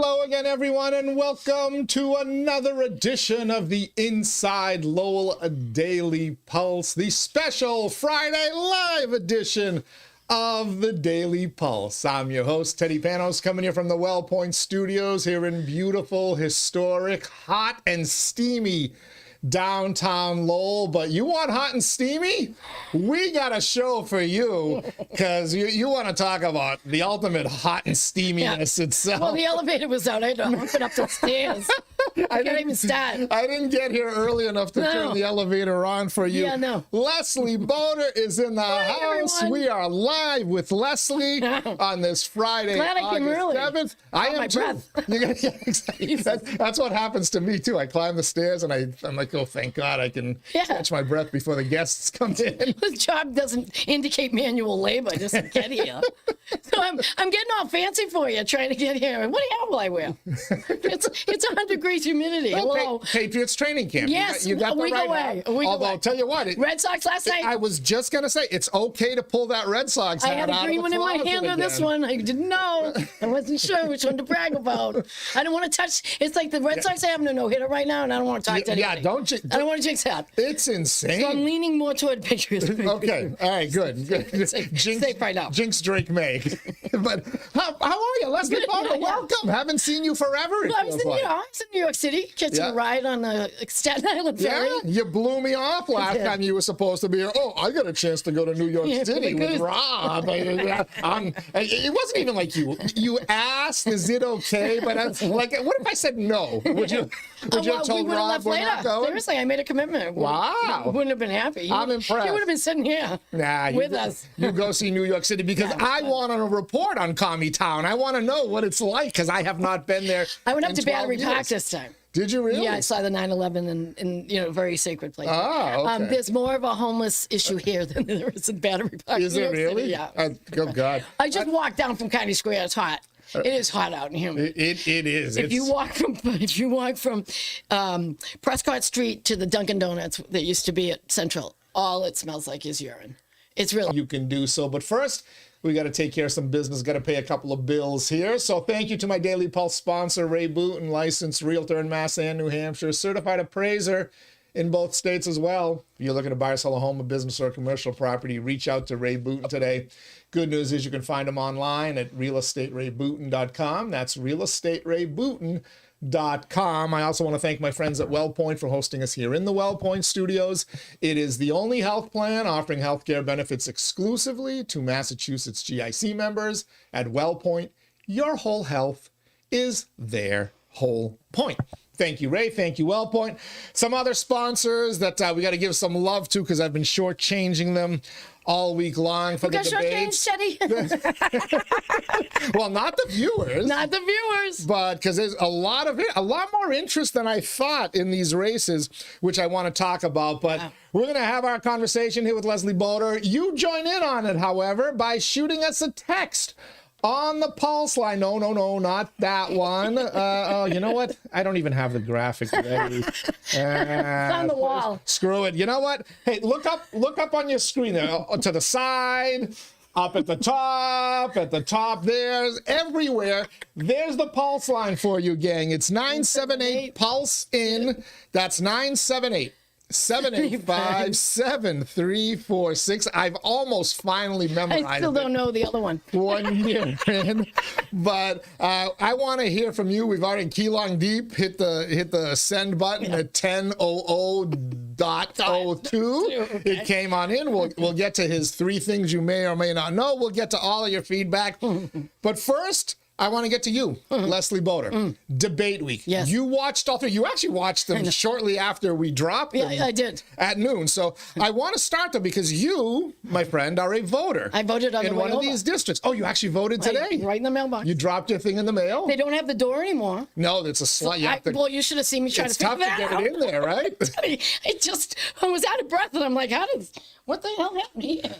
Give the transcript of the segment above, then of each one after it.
Hello again, everyone, and welcome to another edition of the Inside Lowell Daily Pulse, the special Friday live edition of the Daily Pulse. I'm your host, Teddy Panos, coming here from the Well Point Studios here in beautiful, historic, hot, and steamy downtown Lowell. But you want hot and steamy? We got a show for you, because you want to talk about the ultimate hot and steaminess itself. Well, the elevator was out. I had to hump it up the stairs. I can't even start. I didn't get here early enough to turn the elevator on for you. Yeah, no. Leslie Bodor is in the house. Everyone. We are live with Leslie on this Friday, Glad I came August early. 7th. I am my too. breath. Yeah, exactly. That's what happens to me too. I climb the stairs and I'm like, oh, thank God I can catch my breath before the guests come in. This job doesn't indicate manual labor just to get here. So I'm getting all fancy for you trying to get here. What the hell will I wear? It's 100 degrees humidity. Well, Hello. Patriots training camp. Yes, you got a week the right away. hat. A week Although away. I'll tell you what, Red Sox last night. I was just gonna say it's okay to pull that Red Sox hat I had out a of green the one in my closet hand or this again. one. I didn't know. I wasn't sure which one to brag about. I don't want to touch. It's like the Red Sox are having a no-hitter right now, and I don't want to talk to anybody. Yeah, don't you? I don't want to jinx that. It's insane. So I'm leaning more toward Patriots. Okay, all right, good. Safe right now. Jinx Drake May. But how are you, Leslie Good, Bodor? yeah. Welcome. Haven't seen you forever. It Well, I was feels in, like. I was in New York City, catching a ride on the Staten Island ferry. Yeah, you blew me off last did. time you were supposed to be here. Oh, I got a chance to go to New York City with good. Rob. It wasn't even like you asked, is it okay? But like, what if I said no? Would you have told we Rob we're not going? Seriously, I made a commitment. Wow. Wouldn't have been happy. I'm impressed. He would have been sitting here with us. You go see New York City because I want to report on 𝐃𝐚𝐢𝐥𝐲. I want to know what it's like because I have not been there. I went up in to 12 Battery years. Park this time. Did you really? Yeah, I saw the 9/11 in a very sacred place. Oh, okay. There's more of a homeless issue here than there is in Battery Park. Is New it York really? City, yeah. Oh, God. I just walked down from County Square. It's hot. It is hot out and humid. It is. If you walk from Prescott Street to the Dunkin' Donuts that used to be at Central, all it smells like is urine. It's really. You can do so. But first, we got to take care of some business. Got to pay a couple of bills here. So thank you to my Daily Pulse sponsor, Ray Booten, licensed realtor in Mass and New Hampshire, certified appraiser in both states as well. If you're looking to buy or sell a home, a business, or a commercial property, reach out to Ray Booten today. Good news is you can find him online at realestaterayBooten.com. That's realestaterayBooten.com. I also want to thank my friends at WellPoint for hosting us here in the WellPoint studios. It is the only health plan offering healthcare benefits exclusively to Massachusetts GIC members. At WellPoint, your whole health is their whole point. Thank you, Ray. Thank you, WellPoint. Some other sponsors that we got to give some love to because I've been shortchanging them all week long for the debates. Well, not the viewers. Not the viewers. But because there's a lot more interest than I thought in these races, which I want to talk about. But we're going to have our conversation here with Leslie Bodor. You join in on it, however, by shooting us a text on the Pulse line. No, not that one. Oh, you know what? I don't even have the graphic ready. It's on the wall. Screw it. You know what? Hey, look up on your screen there, to the side, up at the top, there's everywhere. There's the Pulse line for you, gang. It's 978 Pulse in. That's 978 785-7346. I've almost finally memorized it. I still don't know the other one. 1 year in, but I want to hear from you. We've already Keelong Deep hit the send button at 10:00.02. It came on in. We'll get to his 3 things you may or may not know. We'll get to all of your feedback, but first, I want to get to you, Leslie Bodor. Debate week. Yes. You watched all 3. You actually watched them shortly after we dropped them. Yeah, I did. At noon. So I want to start them because you, my friend, are a voter. I voted on in the one way of over. these districts. Oh, you actually voted today? Right in the mailbox. You dropped your thing in the mail? They don't have the door anymore. No, it's a slut. Well, you should have seen me trying to it's tough figure to that get out. it in there, right? I was out of breath, and I'm like, what the hell happened here?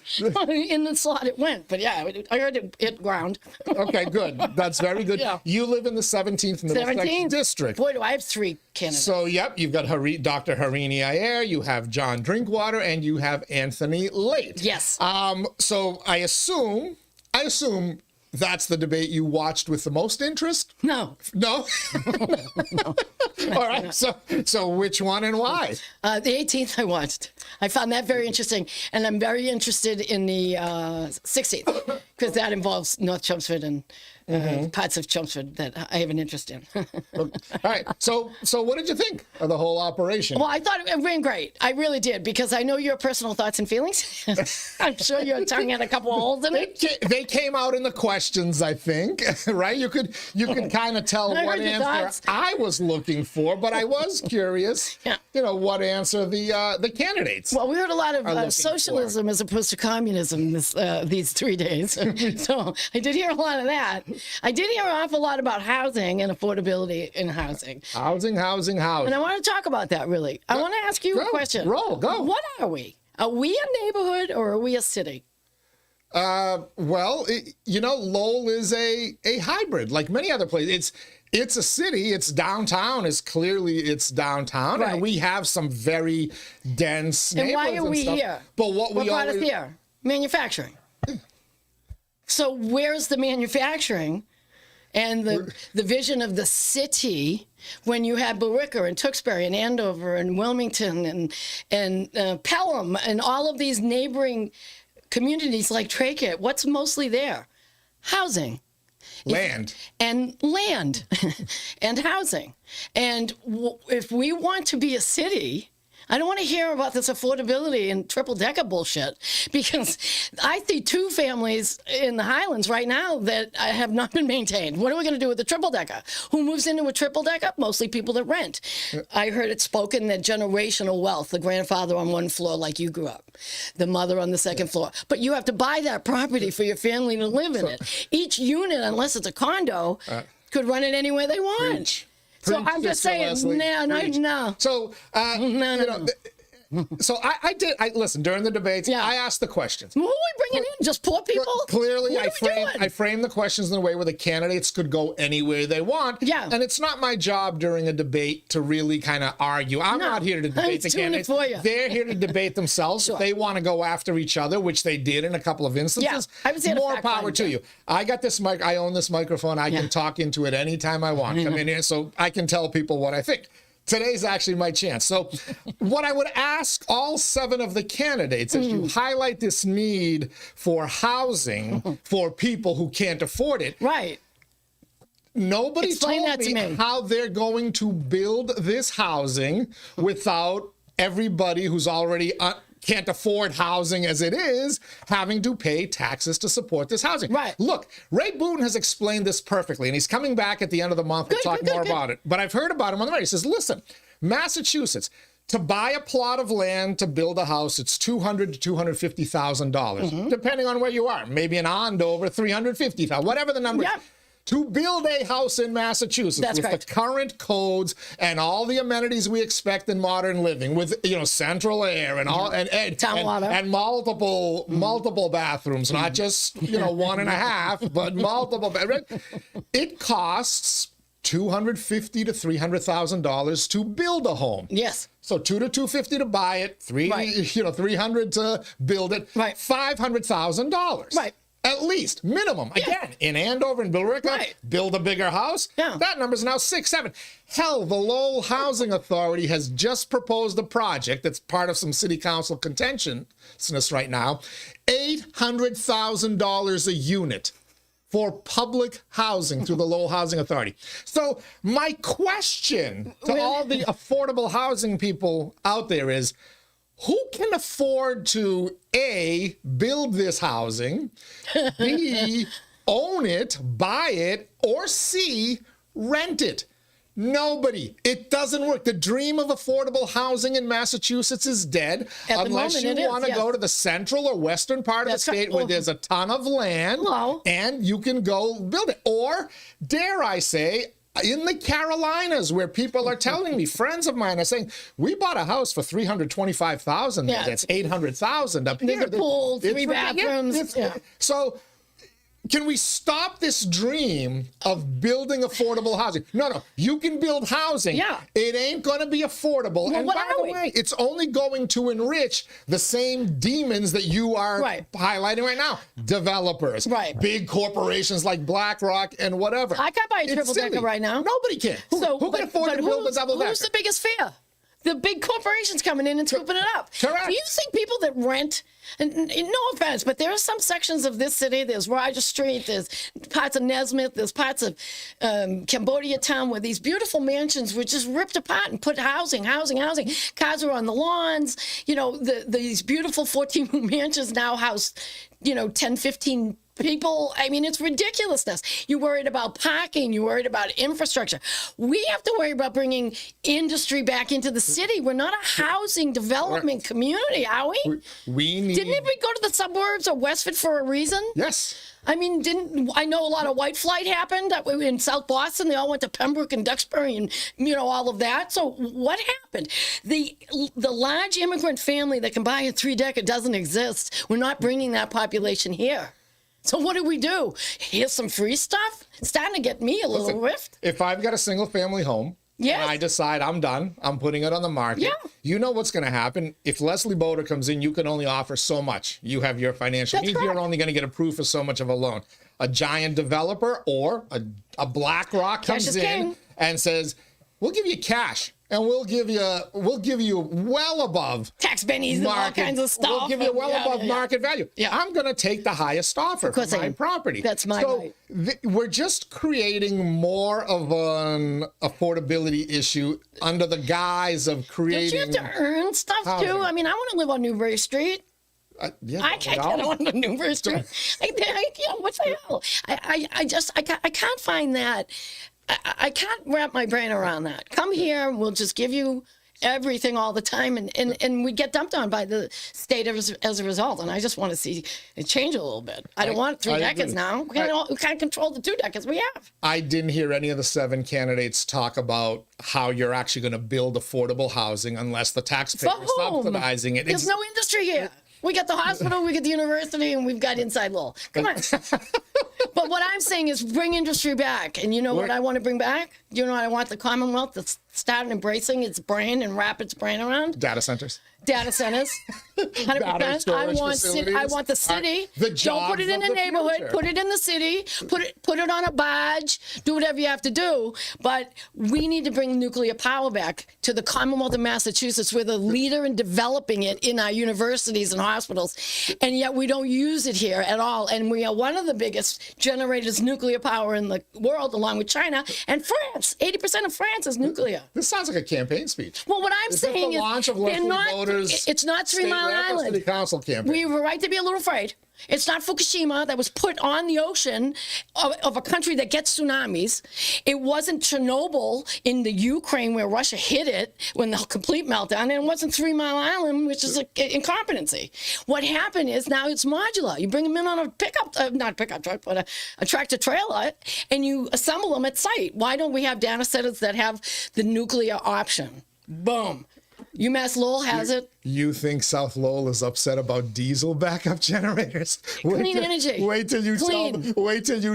In the slot it went, but yeah, I heard it hit ground. Okay, good. That's very good. Yeah. You live in the 17th Middlesex District. Boy, do I have 3 candidates. So, yep, you've got Dr. Harini Ayer, you have John Drinkwater, and you have Anthony Late. Yes. So I assume that's the debate you watched with the most interest? No. No? No. All right. So which one and why? The 18th I watched. I found that very interesting. And I'm very interested in the 16th because that involves North Chelmsford and parts of Chelmsford that I have an interest in. All right. So what did you think of the whole operation? Well, I thought it ran great. I really did, because I know your personal thoughts and feelings. I'm sure your tongue had a couple of holes in it. They came out in the questions, I think, right? You could kind of tell I what heard your answer thoughts. I was looking for, but I was curious, Yeah. What answer the candidates. Well, we heard a lot looking of socialism as opposed to communism these 3 days. So I did hear a lot of that. I did hear an awful lot about housing and affordability in housing. Housing. And I want to talk about that, really. I want to ask you a question. Go. What are we? Are we a neighborhood or are we a city? Well, Lowell is a hybrid, like many other places. It's a city. It's downtown. It's downtown, Right. and we have some very dense And neighborhoods why are we stuff. here? But what brought us always here? Manufacturing. So where's the manufacturing and the vision of the city when you have Billerica and Tewksbury and Andover and Wilmington and Pelham and all of these neighboring communities like Traquet? What's mostly there? Housing. land. And land and housing. And if we want to be a city, I don't want to hear about this affordability and triple-decker bullshit, because I see 2 families in the Highlands right now that have not been maintained. What are we going to do with the triple-decker? Who moves into a triple-decker? Mostly people that rent. I heard it spoken that generational wealth, the grandfather on one floor like you grew up, the mother on the second floor. But you have to buy that property for your family to live in it. Each unit, unless it's a condo, could run it any way they want. Preach. So Preach, I'm just Sister saying, Leslie. no. So, No. So I listen, during the debates, Yeah. I asked the questions. Who are we bringing in? Just poor people? Clearly, What are we I framed the questions in a way where the candidates could go anywhere they want. Yeah. And it's not my job during a debate to really kind of argue. I'm not here to debate the doing it candidates. for you. They're here to debate themselves. Sure. If they want to go after each other, which they did in a couple of instances, I was here to more fact power find to them. you. I got this mic. I own this microphone. I can talk into it anytime I want. Come in here so I can tell people what I think. Today's actually my chance. So what I would ask all 7 of the candidates is you highlight this need for housing for people who can't afford it. Right. Nobody Explain told that to me. how they're going to build this housing without everybody who's already can't afford housing as it is having to pay taxes to support this housing. Right. Look, Ray Boone has explained this perfectly, and he's coming back at the end of the month to talk more about it. But I've heard about him on the radio. He says, listen, Massachusetts, to buy a plot of land to build a house, it's $200,000 to $250,000, depending on where you are. Maybe in Andover, $350,000, whatever the number. Yep. To build a house in Massachusetts That's with correct. the current codes and all the amenities we expect in modern living, with central air and all Town water. and multiple bathrooms, not just 1.5, but multiple. It costs $250,000 to $300,000 to build a home. Yes. So $200,000 to $250,000 to buy it, $300,000 to build it, Right. $500,000. Right. At least, minimum. Again, in Andover and Billerica, Right. build a bigger house. Yeah. That number's now 6, 7. Hell, the Lowell Housing Authority has just proposed a project that's part of some city council contentiousness right now. $800,000 a unit for public housing through the Lowell Housing Authority. So my question to all the affordable housing people out there is, who can afford to A, build this housing, B, own it, buy it, or C, rent it? Nobody. It doesn't work. The dream of affordable housing in Massachusetts is dead unless you want to go to the central or western part of the state where there's a ton of land and you can go build it. Or, dare I say, in the Carolinas, where people are telling me, friends of mine are saying, we bought a house for $325,000. That's $800,000 up here. There's a pool, 3 bathrooms. So can we stop this dream of building affordable housing? No. You can build housing. Yeah. It ain't going to be affordable. Well, and what by are the we? way, it's only going to enrich the same demons that you are highlighting right now. Developers. Right. Big corporations like BlackRock and whatever. I can't buy a It's triple decker silly. right now. Nobody can. Who can afford to build a double decker? Who's the biggest fear? The big corporations coming in and scooping it up. Correct. Do you think people that rent, and no offense, but there are some sections of this city, there's Roger Street, there's parts of Nesmith, there's parts of Cambodia Town where these beautiful mansions were just ripped apart and put housing. Cars are on the lawns. You know, these beautiful 14-room mansions now house, 10, 15 people. I mean, it's ridiculousness. You're worried about parking. You're worried about infrastructure. We have to worry about bringing industry back into the city. We're not a housing development community, are we? We need... Didn't we go to the suburbs of Westford for a reason? Yes. I mean, I know a lot of white flight happened in South Boston. They all went to Pembroke and Duxbury and, all of that. So what happened? The large immigrant family that can buy a 3-decker doesn't exist. We're not bringing that population here. So what do? Here's some free stuff? It's starting to get me a little rift. If I've got a single family home, and I decide I'm done, I'm putting it on the market. Yeah. You know what's going to happen. If Leslie Bodor comes in, you can only offer so much. You have your financial needs. You're only going to get approved for so much of a loan. A giant developer or a BlackRock comes in and says, we'll give you cash. And we'll give you well above tax bennies and all kinds of stuff. We'll give you well above market value. Yeah. I'm going to take the highest offer for my property. That's my right. We're just creating more of an affordability issue under the guise of creating. Don't you have to earn stuff housing. Too? I mean, I want to live on Newbury Street. I can't get on the Newbury Street. What the hell? I can't find that. I can't wrap my brain around that. Come here, we'll just give you everything all the time, and we get dumped on by the state as a result. And I just want to see it change a little bit. I don't want 3 decades now. We can't control the 2 decades we have. I didn't hear any of the 7 candidates talk about how you're actually going to build affordable housing unless the taxpayer is subsidizing it. There's no industry here. We got the hospital, we got the university, and we've got InsideLowell. Come on. But what I'm saying is bring industry back. And you know what I want to bring back? You know what I want the Commonwealth to start embracing its brain and wrap its brain around? Data centers. 100%. I want the city. Don't put it in the neighborhood. Future. Put it in the city. Put it on a barge. Do whatever you have to do. But we need to bring nuclear power back to the Commonwealth of Massachusetts. We're the leader in developing it in our universities and hospitals, and yet we don't use it here at all. And we are one of the biggest generators of nuclear power in the world, along with China and France. 80% of France is nuclear. This sounds like a campaign speech. Well, what I'm saying is, launch of it's not 3 Mile Island. City Council campaign. We have a right to be a little afraid. It's not Fukushima that was put on the ocean of a country that gets tsunamis. It wasn't Chernobyl in the Ukraine where Russia hit it when the complete meltdown. And it wasn't 3 Mile Island, which is incompetency. What happened is now it's modular. You bring them in on a not pickup truck, but a tractor trailer, and you assemble them at site. Why don't we have data centers that have the nuclear option? Boom. UMass Lowell has it. You think South Lowell is upset about diesel backup generators? Clean energy. Wait till you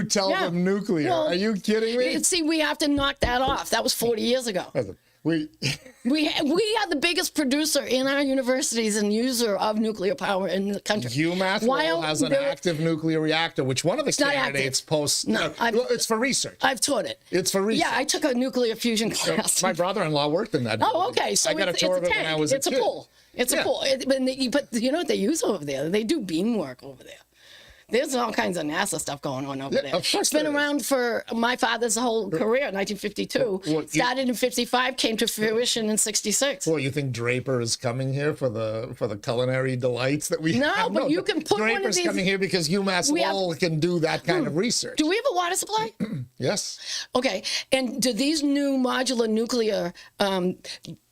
tell them nuclear. Well, are you kidding me? See, we have to knock that off. That was 40 years ago. We are the biggest producer in our universities and user of nuclear power in the country. UMass Lowell has an active nuclear reactor, which one of the candidates posts. No, it's for research. I've taught it. It's for research. Yeah, I took a nuclear fusion class. My brother-in-law worked in that. Oh, okay. So I got a tour of it when I was a kid. It's a pool. It's a pool. But you know what they use over there? They do beam work over there. There's all kinds of NASA stuff going on over there. It's been around for my father's whole career, 1952. Started in 55, came to fruition in 66. Well, you think Draper is coming here for the culinary delights that we have? No, but you can put Draper's one of these... coming here because UMass Lowell can do that kind of research. Do we have a water supply? Yes. Okay. And do these new modular nuclear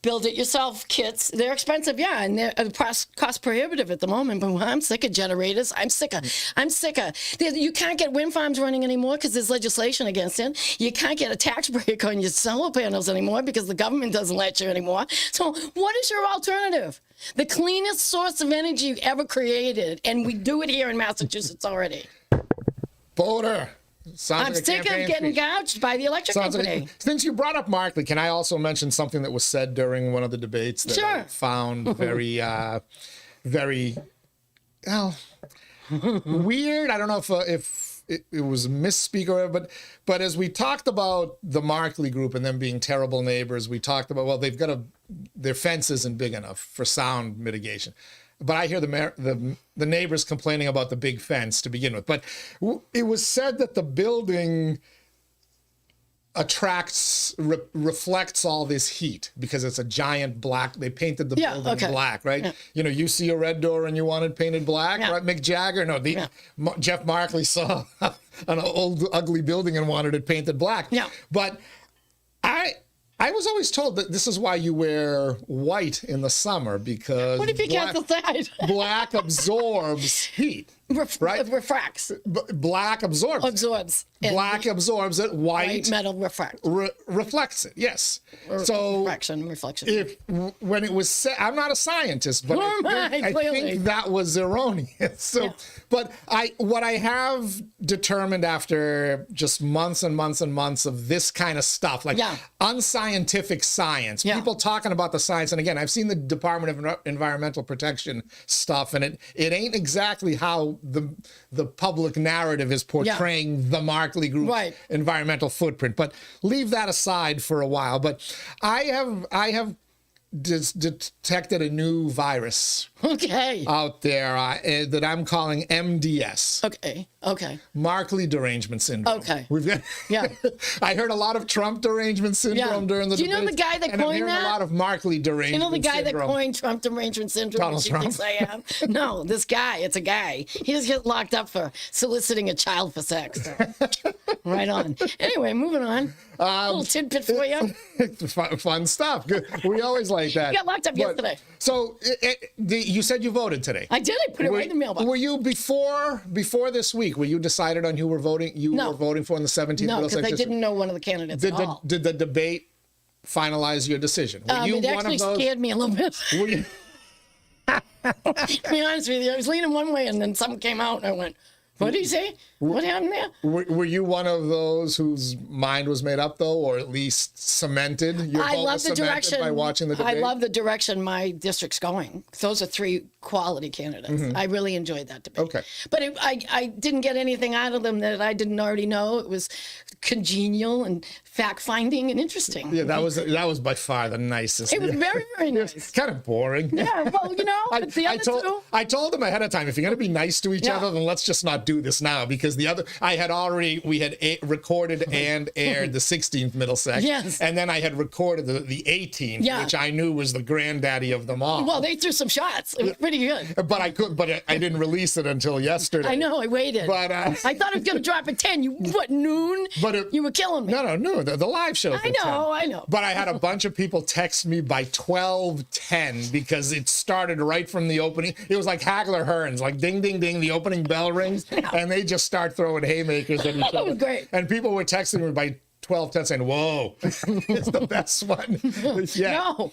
build-it-yourself kits, they're expensive, yeah, and they're cost prohibitive at the moment, but I'm sick of generators. I'm sick of. You can't get wind farms running anymore because there's legislation against it. You can't get a tax break on your solar panels anymore because the government doesn't let you anymore. So what is your alternative? The cleanest source of energy ever created, and we do it here in Massachusetts already. Bodor. Sounds I'm like a sick of campaign getting speech. gouged by the electric Sounds company. like, since you brought up Markley, can I also mention something that was said during one of the debates that I Sure. found very, very, well, weird. I don't know if it was misspeak or whatever, but as we talked about the Markley group and them being terrible neighbors, we talked about, well, they've got their fence isn't big enough for sound mitigation. But I hear the neighbors complaining about the big fence to begin with. But it was said that the building reflects all this heat because it's a giant black. They painted the building black, right? Yeah. You know, you see a red door and you want it painted black, right? Mick Jagger, no, Jeff Markley saw an old ugly building and wanted it painted black. Yeah. But I was always told that this is why you wear white in the summer, because What if you can't decide? black absorbs heat. Right? Refracts. Black absorbs. Absorbs. Black absorbs it. White metal refracts. Reflects it. Yes. So reflection. When it was said, I'm not a scientist, but I think that was erroneous. So, but what I have determined after just months and months and months of this kind of stuff, like unscientific science, people talking about the science, and again, I've seen the Department of Environmental Protection stuff, and it ain't exactly how the public narrative is portraying the Markley Group environmental footprint. But leave that aside for a while. But I have detected a new virus out there that I'm calling MDS. Okay. Markley derangement syndrome. Okay. We've got. I heard a lot of Trump derangement syndrome during the debate. Do you know the guy that coined that? I'm hearing a lot of Markley derangement syndrome. You know the guy that coined Trump derangement syndrome? Donald Trump. Thinks I am? No, this guy. It's a guy. He just gets locked up for soliciting a child for sex. So. Right on. Anyway, moving on. A little tidbit for you. Fun stuff. Good. We always like that. You got locked up yesterday. So you said you voted today. I did. I put it right in the mailbox. Were you before this week? Were you decided on who were voting? Were voting for in the 17th No, Middlesex because I district? didn't know one of the candidates at all. Did the debate finalize your decision? Were you it actually scared me a little bit. Were you? To be honest with you, I was leaning one way, and then something came out, and I went, "What did he say? What happened there?" Were you one of those whose mind was made up, though, or at least cemented? I love the direction by watching the debate. I love the direction my district's going. Those are three quality candidates. I really enjoyed that debate. Okay, but I didn't get anything out of them that I didn't already know. It was congenial and fact-finding and interesting. Yeah, that was by far the nicest. It was very, very nice. It's kind of boring. Yeah, well, you know, I told them ahead of time, if you're going to be nice to each other, then let's just not do this now, because we had recorded and aired the 16th Middlesex. Yes. And then I had recorded the 18th, which I knew was the granddaddy of them all. Well, they threw some shots. It was pretty good. But I didn't release it until yesterday. I know, I waited. But I thought it was going to drop at 10. Noon? But you were killing me. No, the live show. I know. But I had a bunch of people text me by 12:10 because it started right from the opening. It was like Hagler Hearns, like ding, ding, ding, the opening bell rings, and they just start throwing haymakers at each other. That was great. And people were texting me by 12:10 saying, "Whoa, it's the best one." No,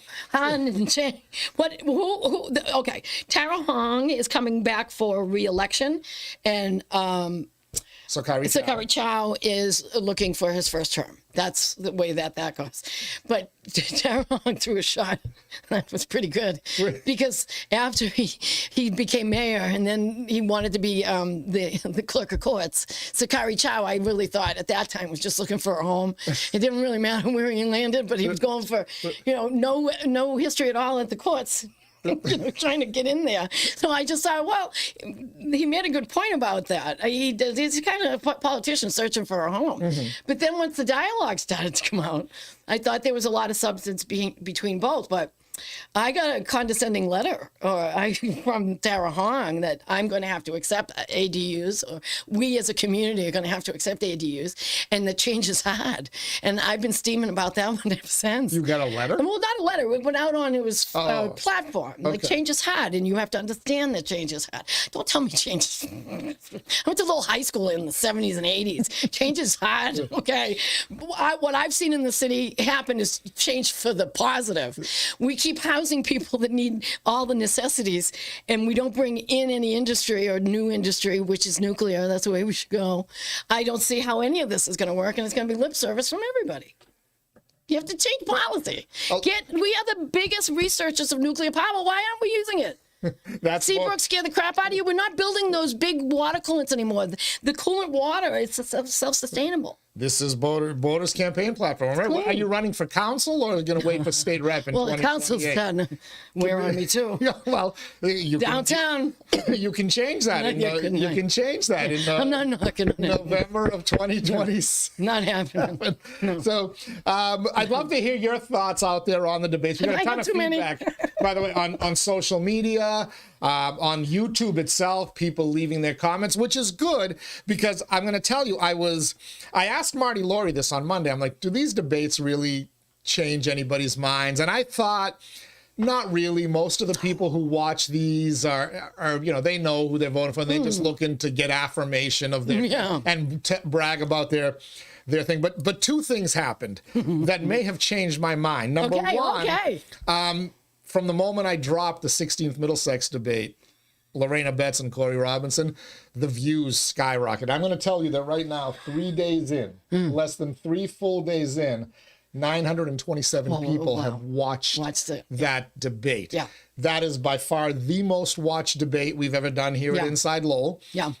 okay. Tara Hong is coming back for re-election, and 𝐃𝐚𝐢𝐥𝐲 is looking for his first term. That's the way that goes. But Tara Hong threw a shot. That was pretty good. Because after he became mayor and then he wanted to be the clerk of courts, 𝐃𝐚𝐢𝐥𝐲, I really thought at that time was just looking for a home. It didn't really matter where he landed, but he was going for, no history at all at the courts. Trying to get in there. So I just thought, well, he made a good point about that. He's kind of a politician searching for a home. But then once the dialogue started to come out, I thought there was a lot of substance between both. But I got a condescending letter from Tara Hong that I'm going to have to accept ADUs, or we as a community are going to have to accept ADUs, and the change is hard. And I've been steaming about that one ever since. You got a letter? Well, not a letter. It went out on platform. Okay. Like, change is hard, and you have to understand that change is hard. Don't tell me change is hard. I went to little high school in the 70s and 80s. Change is hard, okay? What I've seen in the city happen is change for the positive. We keep housing people that need all the necessities, and we don't bring in any industry or new industry, which is nuclear. That's the way we should go. I don't see how any of this is going to work, and it's going to be lip service from everybody. You have to change policy. We are the biggest researchers of nuclear power. Why aren't we using it? Seabrook scared the crap out of you. We're not building those big water coolants anymore. The coolant water is self-sustainable. This is Bodor's campaign platform. Are you running for council or are you going to wait for state rep in 2028? Well, the council's done. We're on me too. Yeah, well, downtown. You can change that. You can change that in I'm not knocking on November of 2020. Not happening. No. So I'd love to hear your thoughts out there on the debates. We got a ton of feedback, by the way, on social media. On YouTube itself, people leaving their comments, which is good because I'm going to tell you, I asked Marty Laurie this on Monday. I'm like, do these debates really change anybody's minds? And I thought, not really. Most of the people who watch these are they know who they're voting for. And they're just looking to get affirmation of their and brag about their thing. But two things happened that may have changed my mind. Number one, from the moment I dropped the 16th Middlesex debate, Lorena Betts and Corey Robinson, the views skyrocket. I'm going to tell you that right now, 3 days in, less than 3 full days in, 927 people have watched that debate. Yeah. That is by far the most watched debate we've ever done here at Inside Lowell. Yeah.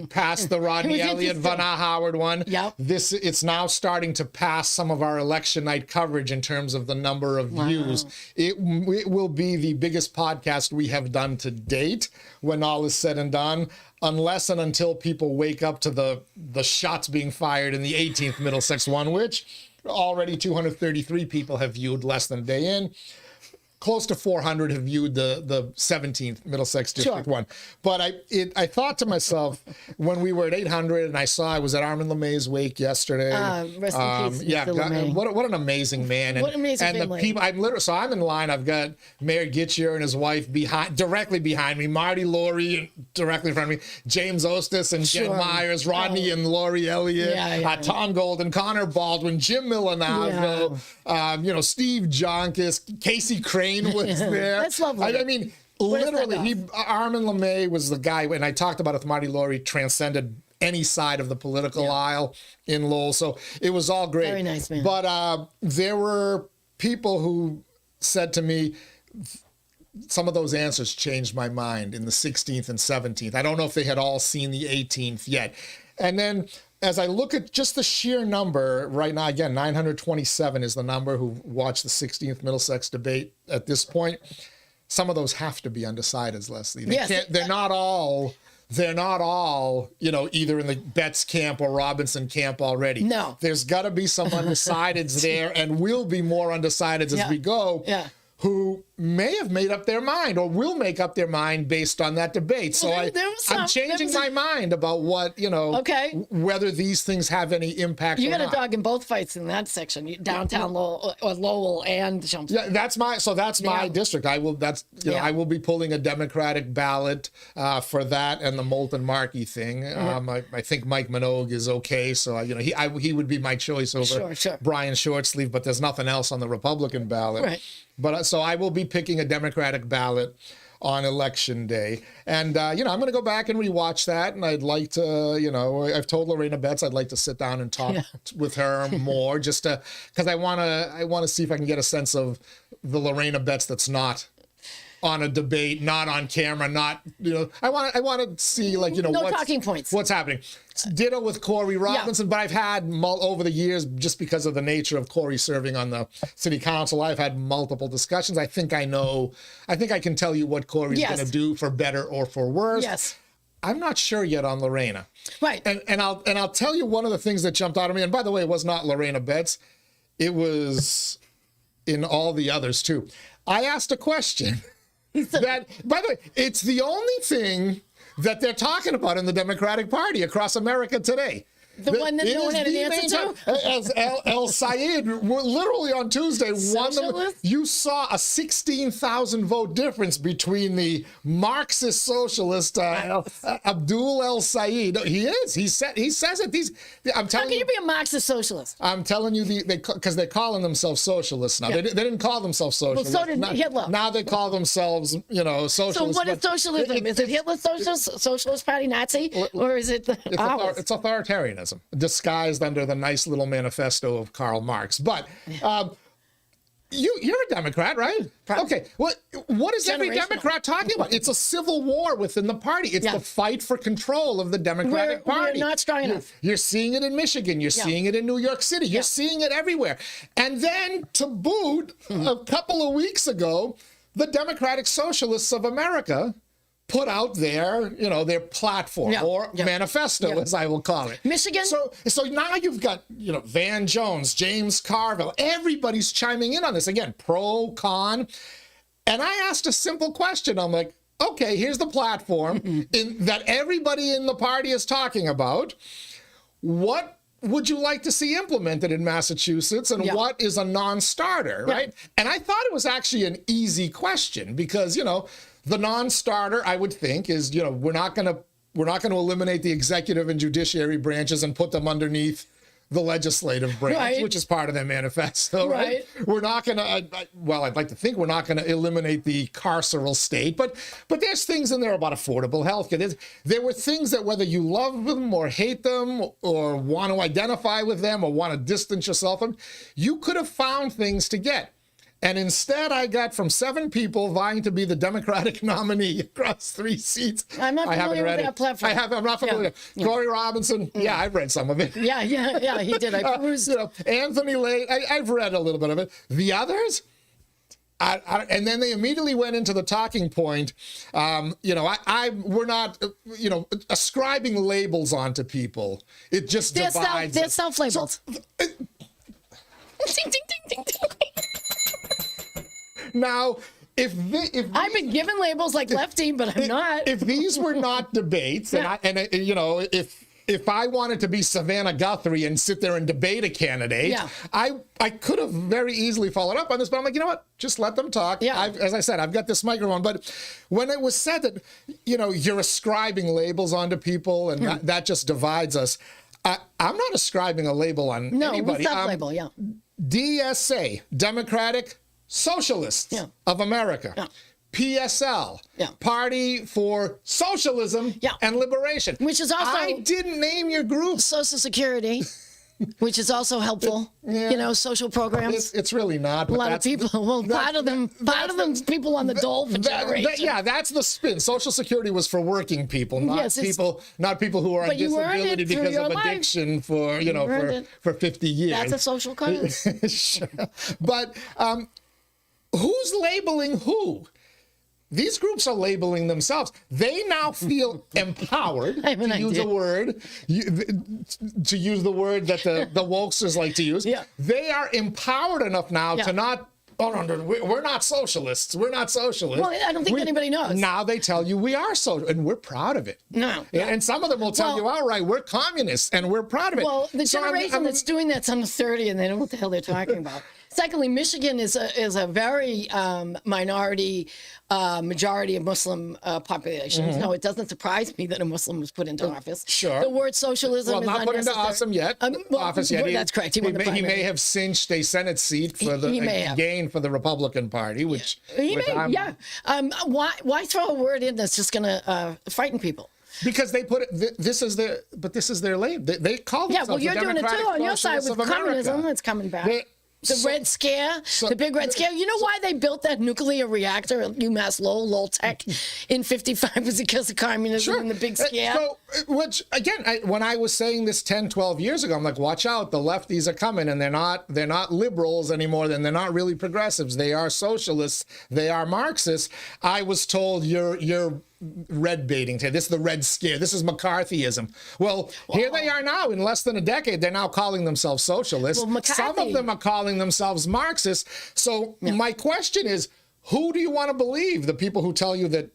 Past the Rodney Elliott, Vanna Howard one. Yeah. It's now starting to pass some of our election night coverage in terms of the number of views. It will be the biggest podcast we have done to date when all is said and done, unless and until people wake up to the shots being fired in the 18th Middlesex one, which already 233 people have viewed less than a day in. Close to 400 have viewed the 17th Middlesex District one. But I thought to myself, when we were at 800 and I was at Armin LeMay's wake yesterday. Rest in peace, yeah, what an amazing man. What an amazing family. The people, so I'm in line. I've got Mayor 𝐃𝐚𝐢𝐥𝐲 and his wife directly behind me, Marty Laurie directly in front of me, James Ostis and Jen Myers, Rodney and Lori Elliott, Tom Golden, Connor Baldwin, Jim Milanazzo, Steve Jonkis, Casey Crane was there. That's lovely. I mean, literally, Armin LeMay was the guy, and I talked about it with Marty Laurie, transcended any side of the political aisle in Lowell. So it was all great. Very nice man. But there were people who said to me, some of those answers changed my mind in the 16th and 17th. I don't know if they had all seen the 18th yet. And then as I look at just the sheer number right now, again, 927 is the number who watched the 16th Middlesex debate at this point. Some of those have to be undecideds, Leslie. They're not all, either in the Betts camp or Robinson camp already. No. There's got to be some undecideds there, and will be more undecideds as we go. Yeah. Who may have made up their mind or will make up their mind based on that debate. So I'm changing my mind about what, whether these things have any impact you or not. You got a dog in both fights in that section, downtown Lowell, or Lowell and Chelmsford. Yeah, that's my district. I will be pulling a Democratic ballot for that and the Moulton Markey thing. I think Mike Minogue is okay. So, he would be my choice over Brian Shortsleeve, but there's nothing else on the Republican ballot. Right. But so I will be picking a Democratic ballot on election day. And, I'm going to go back and rewatch that. And I'd like to, I've told Lorena Betts I'd like to sit down and talk with her more just because I want to see if I can get a sense of the Lorena Betts that's not on a debate, not on camera, not, I want to see talking points. What's happening. Ditto with Corey Robinson, but I've had over the years, just because of the nature of Corey serving on the city council, I've had multiple discussions. I think I can tell you what Corey's going to do for better or for worse. Yes. I'm not sure yet on Lorena. Right. And I'll tell you one of the things that jumped out at me, and by the way, it was not Lorena Betts. It was in all the others too. I asked a question. That, by the way, it's the only thing that they're talking about in the Democratic Party across America today. The one that no one had an answer to? As El Sayed, literally on Tuesday, won them. Socialist? You saw a 16,000 vote difference between the Marxist socialist Abdul El Sayed. He is. He says it. I'm How telling can you be a Marxist socialist? I'm telling you, because they're calling themselves socialists now. Yeah. They didn't call themselves socialists. Well, so did Hitler. Now they call themselves, socialists. So what is socialism? Is it Hitler's Socialist Party, Nazi, or is it ours? It's authoritarianism disguised under the nice little manifesto of Karl Marx. But you're a Democrat, right? Okay. What is every Democrat talking about? It's a civil war within the party. It's the fight for control of the Democratic Party. We're not strong enough. You're seeing it in Michigan. You're seeing it in New York City. You're seeing it everywhere. And then to boot, a couple of weeks ago, the Democratic Socialists of America put out their platform or manifesto, as I will call it. Michigan. So now you've got, Van Jones, James Carville, everybody's chiming in on this. Again, pro, con. And I asked a simple question. I'm like, okay, here's the platform that everybody in the party is talking about. What would you like to see implemented in Massachusetts, and what is a non-starter, right? And I thought it was actually an easy question because, the non-starter, I would think, is, we're not going to eliminate the executive and judiciary branches and put them underneath the legislative branch, which is part of their manifesto, right? We're not going to, I'd like to think we're not going to eliminate the carceral state, but there's things in there about affordable health care. There were things that whether you love them or hate them or want to identify with them or want to distance yourself from, you could have found things to get. And instead, I got from 7 people vying to be the Democratic nominee across 3 seats. I'm not familiar with that platform. I'm not familiar. Corey Robinson, I've read some of it. Yeah, he did. I perused. Anthony Lay, I've read a little bit of it. The others, and then they immediately went into the talking point. We're not, ascribing labels onto people. It just divides. They're self-labeled. Ding, ding, ding, ding, ding. Now, if I've been given labels like lefty, but I'm not. If these were not debates, if I wanted to be Savannah Guthrie and sit there and debate a candidate, I could have very easily followed up on this. But I'm like, you know what? Just let them talk. Yeah. As I said, I've got this microphone. But when it was said that, you're ascribing labels onto people and that just divides us, I'm not ascribing a label on anybody. No, self-label, DSA, Democratic Socialists of America. PSL, Party for Socialism and Liberation. Which is also... I didn't name your group. Social Security, which is also helpful. Social programs. It's really not. A lot of people. Well, part of them people on the dole for generations. That's the spin. Social Security was for working people, not people who are on disability because of addiction for 50 years. That's a social cause. Sure. But who's labeling who? These groups are labeling themselves. They now feel empowered to use a word, to use the word that the wokesters like to use. Yeah. They are empowered enough now to not, we're not socialists. We're not socialists. Well, I don't think anybody knows. Now they tell you we are social, and we're proud of it. No. And some of them will tell you outright, we're communists, and we're proud of it. Well, the generation that's doing that's under 30, and they don't know what the hell they're talking about. Secondly, Michigan is a very minority majority of Muslim population. So it doesn't surprise me that a Muslim was put into office. Sure. The word socialism is not put into office yet. Office yet. That's correct. He may have cinched a Senate seat for gain for the Republican Party, which Why throw a word in that's just going to frighten people? Because they put it. This is their label. They call themselves. Yeah, well, you're doing it too on your side with communism. It's coming back. The Red Scare, the big Red Scare. You know why they built that nuclear reactor at UMass Lowell Tech in '55 was because of communism and the big scare? Which, again, when I was saying this 10, 12 years ago, I'm like, watch out, the lefties are coming, and they're not liberals anymore, and they're not really progressives. They are socialists. They are Marxists. I was told you're red baiting. This is the Red Scare. This is McCarthyism. Well, here they are now. In less than a decade, they're now calling themselves socialists. Well, some of them are calling themselves Marxists. So my question is, who do you want to believe? The people who tell you that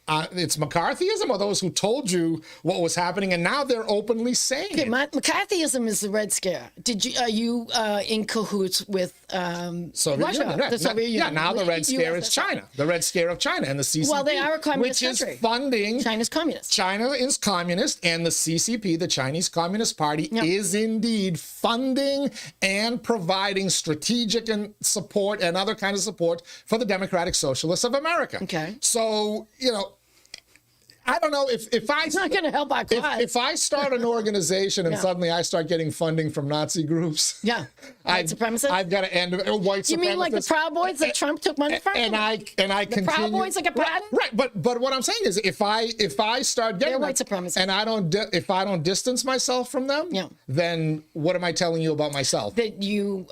it's McCarthyism, or those who told you what was happening, and now they're openly saying it. McCarthyism is the Red Scare. Are you in cahoots with Soviet Russia? Union, right. The Soviet Union. Yeah, now the Red Scare is China. The Red Scare of China and the CCP. Well, they are a communist which country. is funding. China's communist. China is communist, and the CCP, the Chinese Communist Party, is indeed funding and providing strategic and support and other kind of support for the Democratic Socialists of America. Okay. So, I don't know if I... It's not going to help our cause. If I start an organization and suddenly I start getting funding from Nazi groups... Yeah. White supremacists? I've got to end white supremacists. You mean like the Proud Boys that Trump took money from? And I the continue... Proud Boys that get pardoned? Right, but what I'm saying is if I start getting... They're white supremacists. And if I don't distance myself from them, then what am I telling you about myself? That you,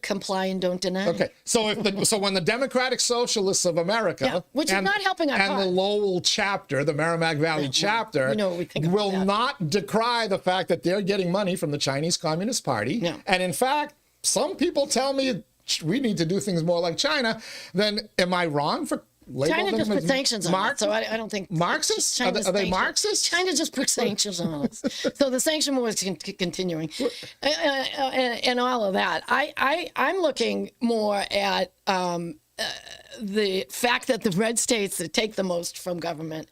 comply and don't deny. Okay, so when the Democratic Socialists of America... which is not helping our cause. And the Lowell chapter, the Merrimack Valley chapter, will not decry the fact that they're getting money from the Chinese Communist Party. Yeah. And in fact, some people tell me we need to do things more like China. Then am I wrong for labeling China just them put sanctions on us, so I don't think... Marxists? Are they Marxists? China just put sanctions on us. So the sanction war is continuing. And all of that. I'm looking more at... the fact that the red states that take the most from government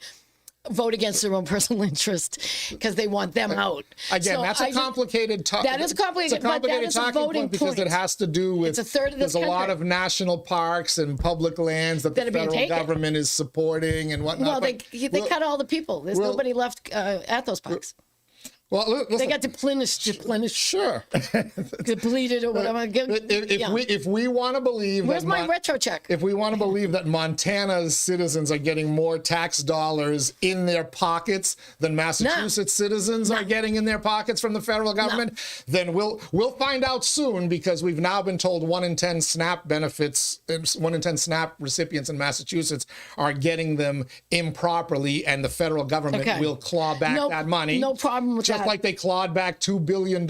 vote against their own personal interest because they want them out. Again, that's a complicated topic. That is complicated, but that is a voting because it has to do with... It's a third of this There's a lot of national parks and public lands that the federal government is supporting and whatnot. Well, they cut all the people. There's nobody left at those parks. Well, listen, they got depleted. Sure. Depleted or whatever. If we want to believe... Where's my retro check? If we want to believe that Montana's citizens are getting more tax dollars in their pockets than Massachusetts citizens are getting in their pockets from the federal government, then we'll find out soon, because we've now been told 1 in 10 SNAP benefits, 1 in 10 SNAP recipients in Massachusetts are getting them improperly, and the federal government will claw back that money. No problem with that. Like they clawed back $2 billion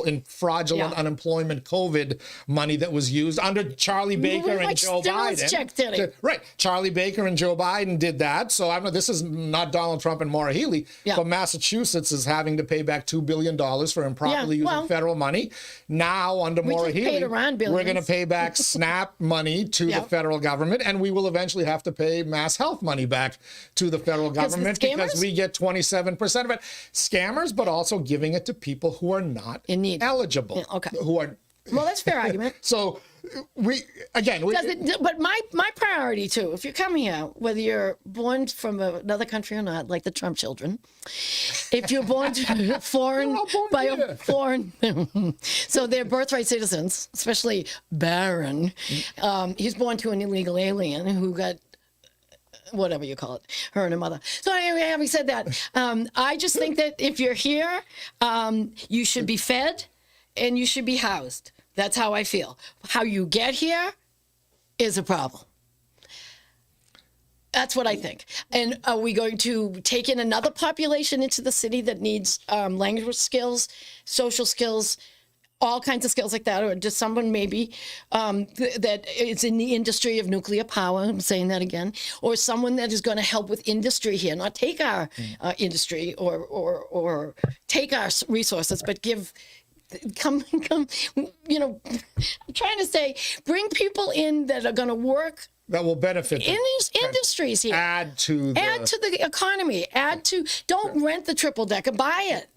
in fraudulent unemployment COVID money that was used under Charlie Baker and Joe Biden. Right. Charlie Baker and Joe Biden did that. So I don't know, this is not Donald Trump and Maura Healey, but Massachusetts is having to pay back $2 billion for improperly using federal money. Now, under Maura Healey, we're going to pay back SNAP money to the federal government, and we will eventually have to pay Mass Health money back to the federal government because we get 27% of it. Scammers, but also giving it to people who are not in need, eligible. Who are... Well, that's a fair argument. So but my priority too, if you come here, whether you're born from another country or not, like the Trump children, if you're born to foreign, so they're birthright citizens, especially Barron. He's born to an illegal alien who got, whatever you call it, her and her mother. So anyway, having said that, I just think that if you're here, you should be fed and you should be housed. That's how I feel. How you get here is a problem. That's what I think. And are we going to take in another population into the city that needs language skills, social skills, all kinds of skills like that, or just someone maybe that is in the industry of nuclear power, I'm saying that again, or someone that is going to help with industry here, not take our industry or take our resources, but come, I'm trying to say, bring people in that are going to work that will benefit in these industries here. Add to the economy. Don't rent the triple decker, buy it.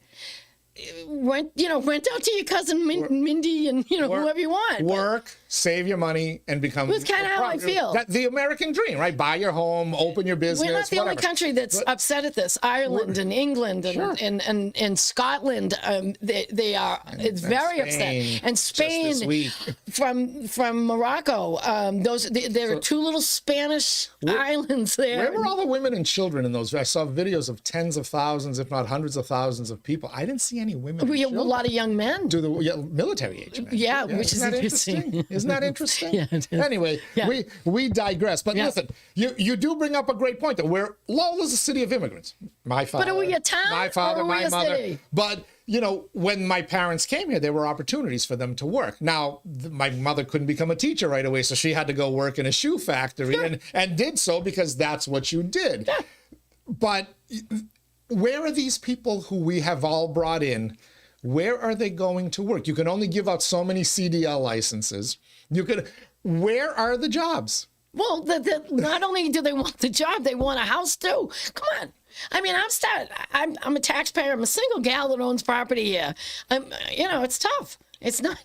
Rent out to your cousin Mindy and whoever you want. Work, save your money, and become. That's kind of how I feel. The American dream, right? Buy your home, open your business. We're not the only country that's upset at this. Ireland and England and Scotland, they are. It's very upset. And Spain, from Morocco, there are 2 little Spanish islands there. Where were all the women and children in those? I saw videos of tens of thousands, if not hundreds of thousands of people. I didn't see any many women. We and have a lot of young men. do the military age men. Yeah, which is Isn't that interesting. Isn't that interesting? Yeah, it is. Anyway, Yeah. we digress. But Yeah. listen, you do bring up a great point, though. Where Lowell is a city of immigrants. My father. are we a town My father, or are we my a mother. city? But when my parents came here, there were opportunities for them to work. Now, my mother couldn't become a teacher right away, so she had to go work in a shoe factory and did so because that's what you did. Yeah. But where are these people who we have all brought in? Where are they going to work? You can only give out so many CDL licenses. Where are the jobs? Well, not only do they want the job, they want a house too. Come on. I mean, I'm a taxpayer. I'm a single gal that owns property here. It's tough. It's not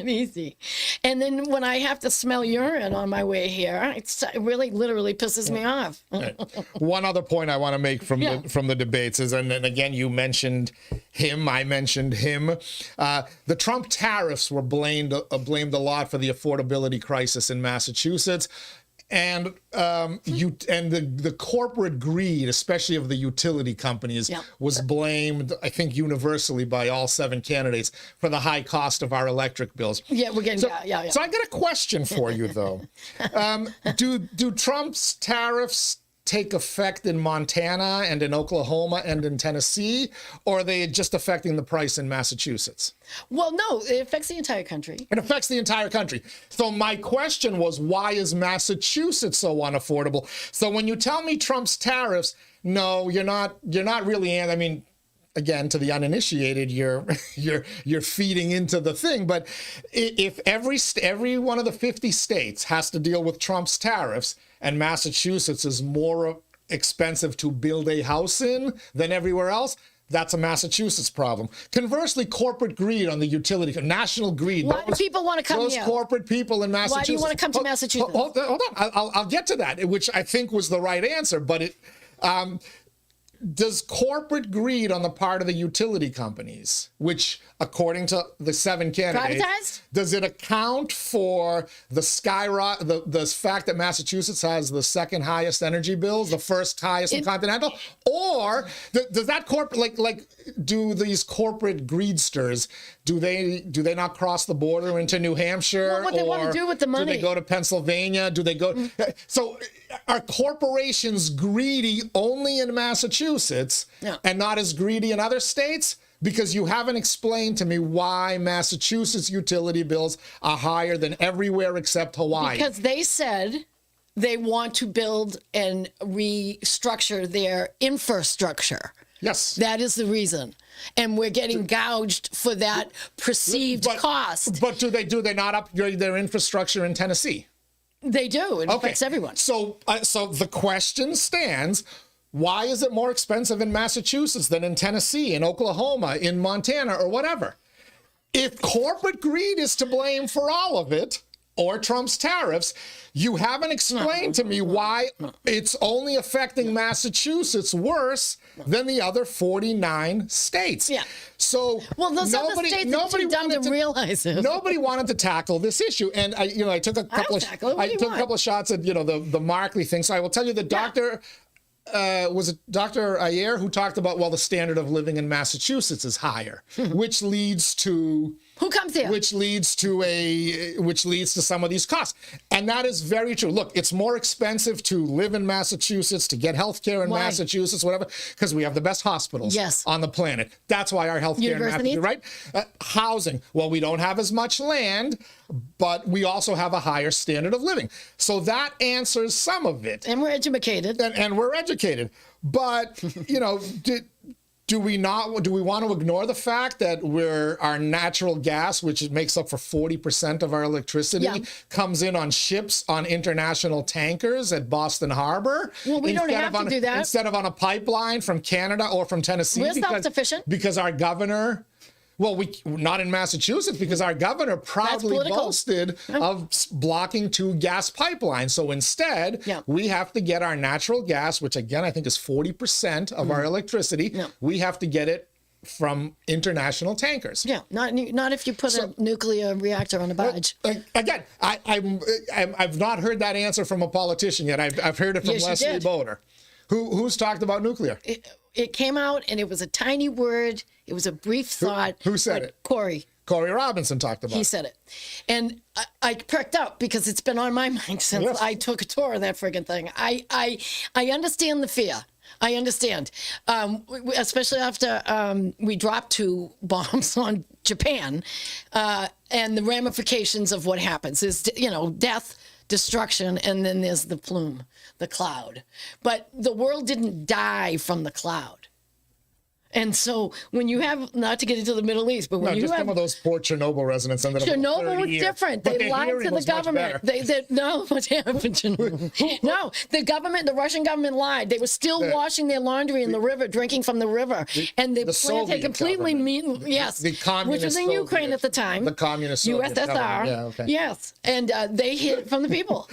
easy. And then when I have to smell urine on my way here, it really literally pisses me off. Right. One other point I want to make from the debates is, and again, you mentioned him, I mentioned him. The Trump tariffs were blamed a lot for the affordability crisis in Massachusetts. And the corporate greed, especially of the utility companies, was blamed, I think, universally by all 7 candidates for the high cost of our electric bills. Yeah, we're getting So I got a question for you, though. Do Trump's tariffs take effect in Montana and in Oklahoma and in Tennessee, or are they just affecting the price in Massachusetts? Well, no, it affects the entire country. It affects the entire country. So my question was, why is Massachusetts so unaffordable? So when you tell me Trump's tariffs, no, you're not really. I mean, again, to the uninitiated, you're feeding into the thing. But if every one of the 50 states has to deal with Trump's tariffs, and Massachusetts is more expensive to build a house in than everywhere else, that's a Massachusetts problem. Conversely, corporate greed on the utility, national greed. Why do people want to come here? Those corporate people in Massachusetts. Why do you want to come to Massachusetts? Hold on. I'll get to that, which I think was the right answer. But does corporate greed on the part of the utility companies, which according to the 7 candidates, privatized? Does it account for the fact that Massachusetts has the second highest energy bills, the first highest in continental, or does that do these corporate greedsters, do they not cross the border into New Hampshire? Well, what they want to do with the money? Do they go to Pennsylvania? Do they go? So are corporations greedy only in Massachusetts and not as greedy in other states? Because you haven't explained to me why Massachusetts utility bills are higher than everywhere except Hawaii. Because they said they want to build and restructure their infrastructure. Yes. That is the reason. And we're getting gouged for that perceived cost. But do they not upgrade their infrastructure in Tennessee? They do. It affects everyone. So the question stands. Why is it more expensive in Massachusetts than in Tennessee, in Oklahoma, in Montana, or whatever? If corporate greed is to blame for all of it, or Trump's tariffs, you haven't explained to me why it's only affecting Massachusetts worse than the other 49 states. Yeah. So those other states are too dumb to realize it. Nobody wanted to tackle this issue, and I took a couple of shots at the Markley thing. So I will tell you that was it Dr. Ayer who talked about, the standard of living in Massachusetts is higher, which leads to who comes here? Which leads to some of these costs. And that is very true. Look, it's more expensive to live in Massachusetts, to get health care in Massachusetts, whatever, because we have the best hospitals on the planet. That's why our health care in Massachusetts, right? Housing. Well, we don't have as much land, but we also have a higher standard of living. So that answers some of it. And we're educated. And we're educated. But, do we want to ignore the fact that our natural gas, which makes up for 40% of our electricity, comes in on ships on international tankers at Boston Harbor? Well, we don't have to do that. Instead of on a pipeline from Canada or from Tennessee. We're self-sufficient. Because our governor... Well, not in Massachusetts, because our governor proudly boasted of blocking 2 gas pipelines. So instead, we have to get our natural gas, which again, I think is 40% of our electricity. We have to get it from international tankers. Yeah, not if you put a nuclear reactor on a barge. Again, I've not heard that answer from a politician yet. I've heard it from Leslie Bodor, who's talked about nuclear. It came out, and it was a tiny word It was a brief thought. Who said it? Corey. Corey Robinson talked about it. He said it. And I perked up because it's been on my mind since I took a tour of that friggin' thing. I understand the fear. I understand, especially after we dropped 2 bombs on Japan, and the ramifications of what happens is, death, destruction, and then there's the plume, the cloud. But the world didn't die from the cloud. And so when you have, not to get into the Middle East, but when you have some of those poor Chernobyl residents ended up Chernobyl was different. They lied to the government. No, what happened? No, the Russian government lied. They were still washing their laundry in the river, drinking from the river, and the plant had completely the communist, which was in Ukraine at the time. The communist USSR. Yes, and they hid it from the people.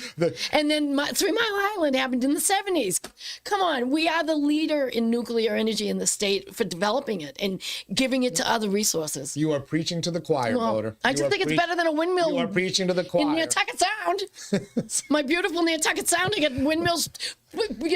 And then 3 Mile Island happened in the 70s. Come on, we are the leader in nuclear energy in the state for developing it and giving it to other resources. You are preaching to the choir, Bodor. I just think it's better than a windmill. You are preaching to the choir. In Nantucket Sound. My beautiful Nantucket Sound, to get windmills,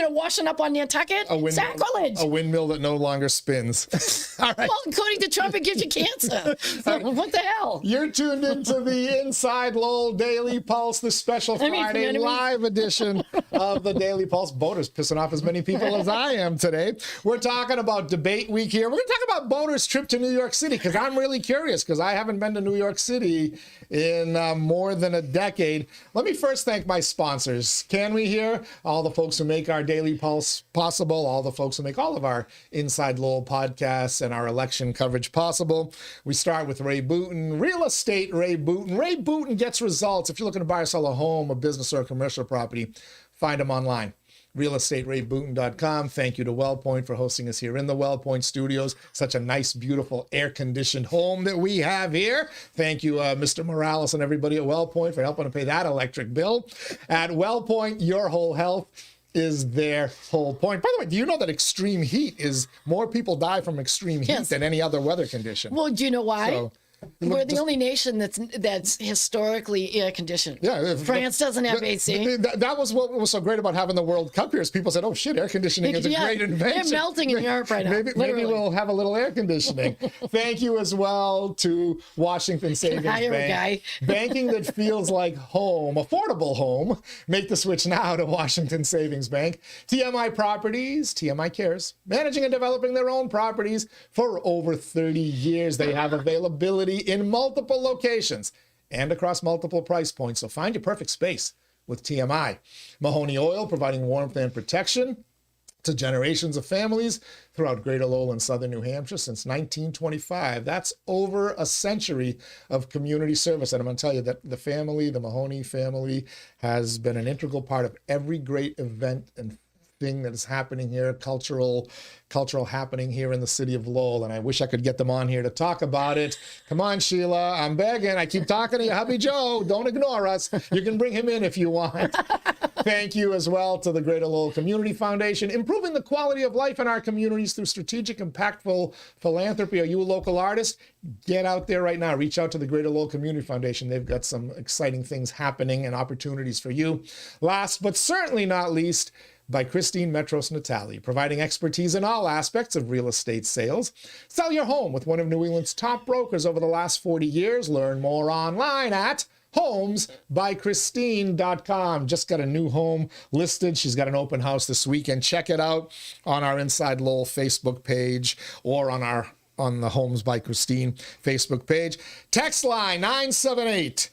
washing up on Nantucket. Sacrilege. A windmill that no longer spins. All right. Well, according to Trump, it gives you cancer. So what the hell? You're tuned into the Inside Lowell Daily Pulse, the special Friday live edition of the Daily Pulse. Bodor's pissing off as many people as I am today. We're talking about debate week here. We're going to talk about Bodor's trip to New York City, because I'm really curious, because I haven't been to New York City in more than a decade. Let me first thank my sponsors. Can we hear all the folks who make our Daily Pulse possible, all the folks who make all of our Inside Lowell podcasts and our election coverage possible. We start with Ray Booten, Real Estate Ray Booten. Ray Booten gets results. If you're looking to buy or sell a home, a business, or a commercial property, find him online. realestaterayBooten.com. Thank you to WellPoint for hosting us here in the WellPoint studios. Such a nice, beautiful, air-conditioned home that we have here. Thank you, Mr. Morales and everybody at WellPoint for helping to pay that electric bill. At WellPoint, your whole health is their whole point. By the way, do you know that extreme heat is more people die from extreme heat than any other weather condition? Well, do you know why? We're the only nation that's historically air conditioned. Yeah, France doesn't have AC. That was what was so great about having the World Cup here. Is people said, "Oh shit, air conditioning is a great invention." They're melting in Europe right now. Maybe we'll have a little air conditioning. Thank you as well to Washington Savings Bank. Banking that feels like home, affordable home. Make the switch now to Washington Savings Bank. TMI Properties, TMI Cares, managing and developing their own properties for over 30 years. They have availability in multiple locations and across multiple price points. So find your perfect space with TMI. Mahoney Oil, providing warmth and protection to generations of families throughout Greater Lowell and Southern New Hampshire since 1925. That's over a century of community service. And I'm going to tell you that the Mahoney family, has been an integral part of every great event and thing that is happening here, cultural happening here in the city of Lowell. And I wish I could get them on here to talk about it. Come on, Sheila, I'm begging. I keep talking to you, hubby Joe. Don't ignore us. You can bring him in if you want. Thank you as well to the Greater Lowell Community Foundation, improving the quality of life in our communities through strategic, impactful philanthropy. Are you a local artist? Get out there right now. Reach out to the Greater Lowell Community Foundation. They've got some exciting things happening and opportunities for you. Last but certainly not least, by Christine Metros Natali, providing expertise in all aspects of real estate sales. Sell your home with one of New England's top brokers over the last 40 years. Learn more online at homesbychristine.com. Just got a new home listed. She's got an open house this weekend. Check it out on our Inside Lowell Facebook page or on the Homes by Christine Facebook page. Text line 978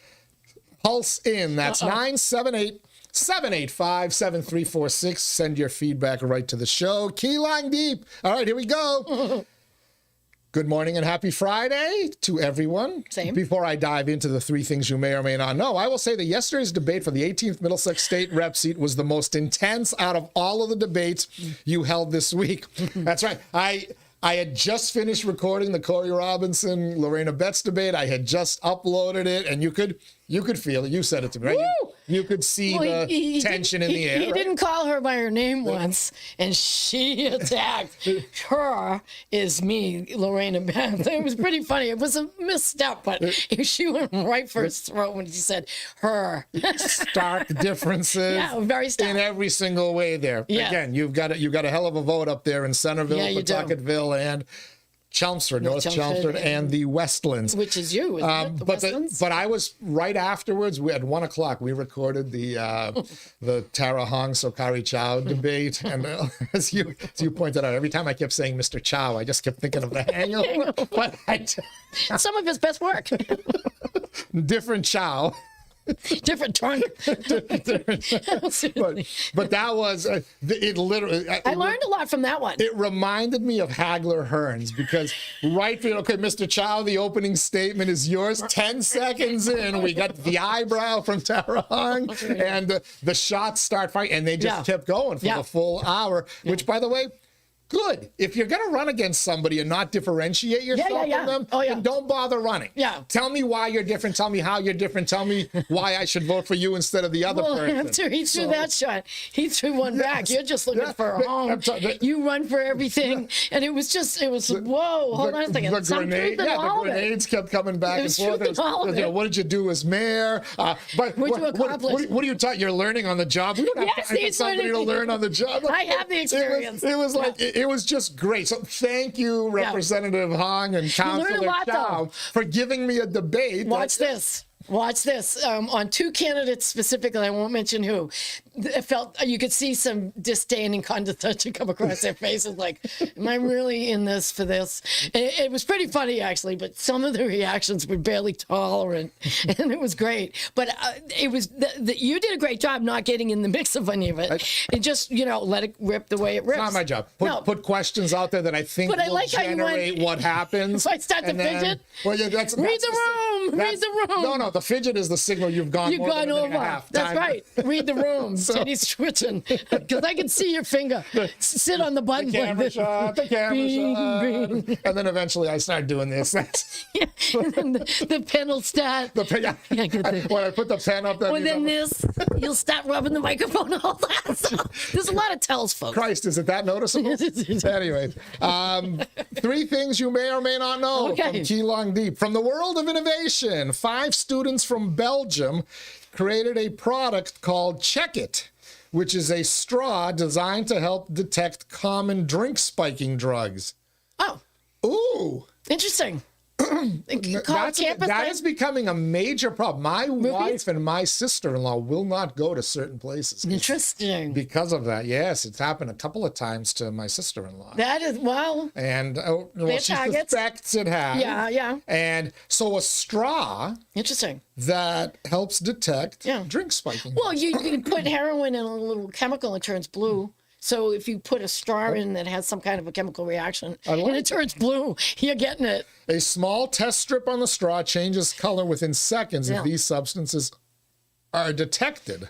Pulse in. That's 978 785-7346. Send your feedback right to the show. Key line deep. All right, here we go. Good morning and happy Friday to everyone. Same. Before I dive into the 3 things you may or may not know, I will say that yesterday's debate for the 18th Middlesex State Rep seat was the most intense out of all of the debates you held this week. That's right. I had just finished recording the Corey Robinson, Lorena Betts debate. I had just uploaded it, and you could feel it. You said it to me, right? You could see the tension in the air. He didn't call her by her name once, and she attacked. Her is me, Lorena Betts. It was pretty funny. It was a misstep, but she went right for his throat when she said her. Stark differences. Yeah, very stark. In every single way there. Yeah. Again, you've got a hell of a vote up there in Centerville, Pawtuckettville, and Chelmsford, North Chelmsford, and the Westlands. Which is you, isn't it? The Westlands? But I was right afterwards. We at 1 o'clock. We recorded the Tara Hong so 𝐃𝐚𝐢𝐥𝐲 _𝐏𝐿 debate, and as you pointed out, every time I kept saying Mr. Chow, I just kept thinking of the hangover. But some of his best work. different Chow. Different trunk. but that was it. Literally, I learned a lot from that one. It reminded me of Hagler Hearns, because okay, Mr. Chow, the opening statement is yours. 10 seconds in, we got the eyebrow from Tara Hong, and the shots start fighting, and they just kept going for the full hour. Which, by the way, good. If you're going to run against somebody and not differentiate yourself from them, then don't bother running. Tell me why you're different. Tell me how you're different. Tell me why I should vote for you instead of the other person. After he threw that shot, he threw one back. You're just looking for a home. You run for everything. And it was, whoa, hold on a second. The grenades kept coming back and forth. What did you do as mayor? But what are you taught? You're learning on the job. We don't have to find somebody to learn on the job. I have the experience. It was like... It was just great. So thank you, Representative Hong and Councilor Chow, for giving me a debate. Watch this. Watch this. On 2 candidates specifically, I won't mention who, it felt you could see some disdain and condescension come across their faces. Like, am I really in this for this? And it was pretty funny, actually, but some of the reactions were barely tolerant, and it was great. But it was you did a great job not getting in the mix of any of it. And just, let it rip the way it rips. It's not my job. Put questions out there that I think will generate what happens. If I start to fidget, read the room. Read the room. No, the fidget is the signal you've gone more than over. A half. That's right. Read the room. Teddy's twitching because I can see your finger sit on the button. The camera shot. The camera shot. Bing. And then eventually I start doing this. And then the pen will start. When I put the pen up, you'll start rubbing the microphone and all that. So there's a lot of tells, folks. Christ, is it that noticeable? Anyway, 3 things you may or may not know from 𝐃𝐚𝐢𝐥𝐲. From the world of innovation, 5 students from Belgium created a product called 𝐃𝐚𝐢𝐥𝐲, which is a straw designed to help detect common drink spiking drugs. Oh. Ooh. Interesting. That is becoming a major problem. My wife and my sister-in-law will not go to certain places. Interesting. Because of that, yes. It's happened a couple of times to my sister-in-law. That is, And she suspects it has. Yeah. And so a straw... Interesting. That helps detect drink spiking. Well, you can put heroin in a little chemical and it turns blue. So if you put a straw in that has some kind of a chemical reaction and it turns blue, you're getting it. A small test strip on the straw changes color within seconds if these substances are detected.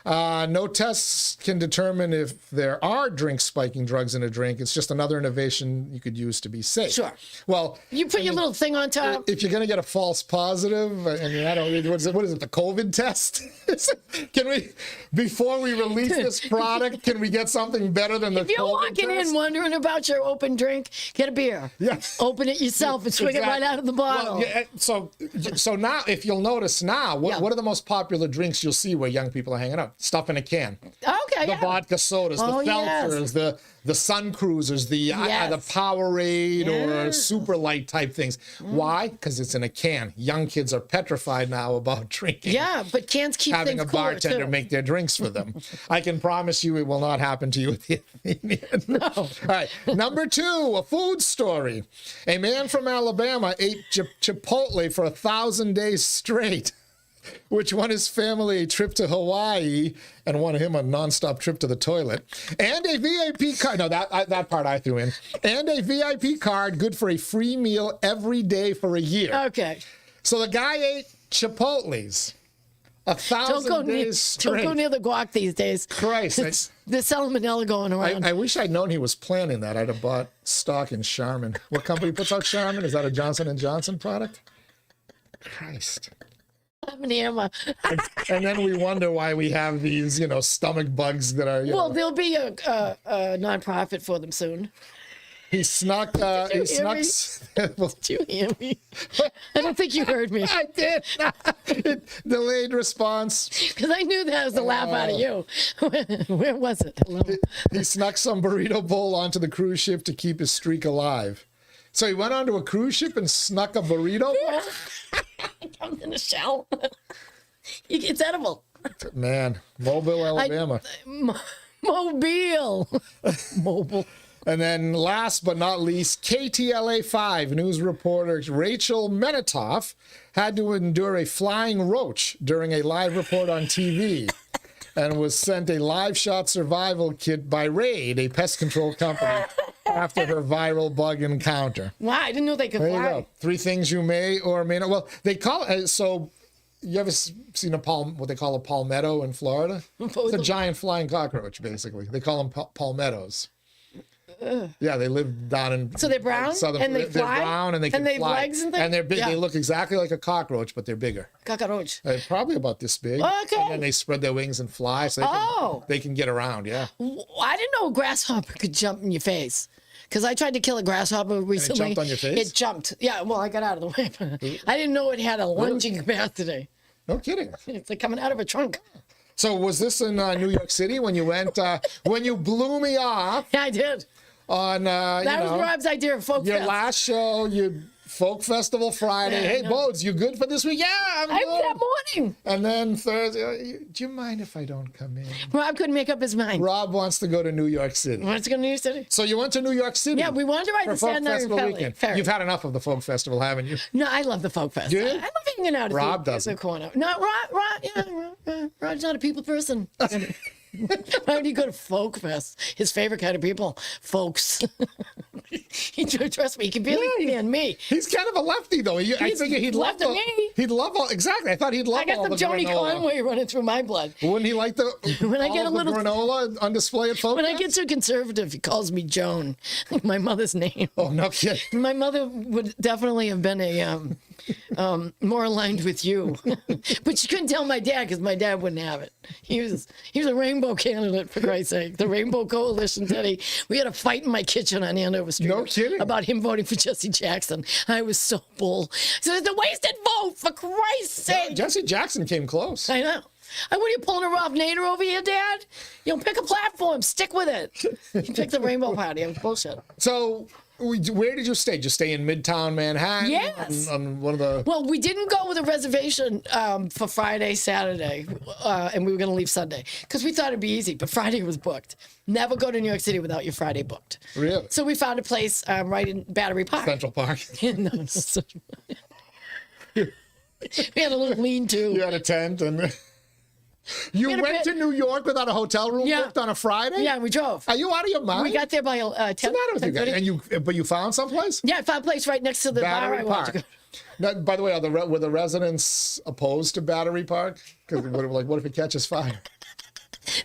No tests can determine if there are drink spiking drugs in a drink. It's just another innovation you could use to be safe. Sure. Well, you put your little thing on top. If you're going to get a false positive, and I don't know, what is it, the COVID test? Can we, before we release this product, can we get something better than the COVID test? If you're walking in wondering about your open drink, get a beer. Yes. Open it yourself and swing it right out of the bottle. Well, so now, if you'll notice now, what are the most popular drinks you'll see where young people are hanging out? Stuff in a can. Okay. The vodka sodas, the seltzers, the Sun Cruisers, the Powerade or Super Light type things. Why? Because it's in a can. Young kids are petrified now about drinking. Yeah, but cans keep having things a bartender make their drinks for them. I can promise you it will not happen to you with the Athenian. No. All right. Number 2, a food story. A man from Alabama ate Chipotle for 1,000 days straight, which won his family a trip to Hawaii and won him a nonstop trip to the toilet. And a VIP card. No, that part I threw in. And a VIP card good for a free meal every day for a year. Okay. So the guy ate Chipotle's 1,000 days straight. Don't go near the guac these days. Christ. There's salmonella going around. I wish I'd known he was planning that. I'd have bought stock in Charmin. What company puts out Charmin? Is that a Johnson & Johnson product? Christ. I'm an Emma. And then we wonder why we have these, stomach bugs that are. Well, there'll be a nonprofit for them soon. He snuck. Did you hear me? Did you hear me? I don't think you heard me. I did. Delayed response. Because I knew that was a laugh out of you. Where was it? Hello? He snuck some burrito bowl onto the cruise ship to keep his streak alive. So he went onto a cruise ship and snuck a burrito bowl? It comes in a shell. It's edible. Man, Mobile, Alabama. Mobile. Mobile. And then last but not least, KTLA5 news reporter Rachel Menitoff had to endure a flying roach during a live report on TV and was sent a live shot survival kit by Raid, a pest control company, after her viral bug encounter. Wow, I didn't know they could There you fly. go. 3 things you may or may not. Well, they call it, so you ever seen what they call a palmetto in Florida? It's a giant flying cockroach, basically. They call them palmettos. Yeah, they live down in So they're brown southern. and they They're fly? brown and they can And they have fly. legs and things? And they're big. Yeah. They look exactly like a cockroach, but they're bigger. Cockroach. Probably about this big. Okay. And then they spread their wings and fly, so they can get around. Yeah. I didn't know a grasshopper could jump in your face. Because I tried to kill a grasshopper recently. jumped on your face? It jumped. Yeah, well, I got out of the way. I didn't know it had a lunging capacity. No kidding. It's like coming out of a trunk. So was this in New York City when you went? When you blew me off Yeah, I did. on That was Rob's idea of folk your fest. last show, you Folk Festival Friday. Yeah, Hey, I know. Bodes, you good for this week? Yeah, I'm I good. was that morning. And then Thursday, do you mind if I don't come in? Rob couldn't make up his mind. Rob wants to go to New York City. Wants to go to New York City? So you went to New York City. Yeah, we wanted to ride for the Folk Staten Island Festival weekend. ferry. You've had enough of the Folk Festival, haven't you? No, I love the folk fest. Do you? I love hanging out at Rob the doesn't. corner. No, Rob's not a people person. Why would he go to folk fest? His favorite kind of people, folks. Trust me, he can barely stand me. He's kind of a lefty, though. I think he'd love left of me. He'd love all, exactly. I thought he'd love I got all some the Joni granola. Conway running through my blood. Wouldn't he like the When I get all a of the little- granola on display at Folk When I Fest? get too conservative, he calls me Joan, like my mother's name. Oh, no kidding. My mother would definitely have been a more aligned with you, but she couldn't tell my dad because my dad wouldn't have it. He was a rainbow candidate, for Christ's sake. The Rainbow Coalition, Teddy. We had a fight in my kitchen on Andover Street. No kidding. About him voting for Jesse Jackson. I was so bull. So it's a wasted vote, for Christ's sake. Jesse Jackson came close. I know. What are you pulling a Ralph Nader over here, Dad? Pick a platform. Stick with it. You picked the Rainbow Party. It was bullshit. So, where did you stay? Did you stay in Midtown Manhattan? Yes. On one of the... Well, we didn't go with a reservation for Friday, Saturday, and we were going to leave Sunday because we thought it'd be easy, but Friday was booked. Never go to New York City without your Friday booked. Really? So we found a place right in Battery Park. Central Park. No. We had a little lean-to. You had a tent and... You had a went bit- to New York without a hotel room Yeah. booked on a Friday? Yeah, we drove. Are you out of your mind? We got there by 10. What's the matter with you guys? 10:30. But you found someplace? Yeah, I found a place right next to the bar I Battery wanted to Park. go. Now, by the way, were the residents opposed to Battery Park? Because what if it catches fire?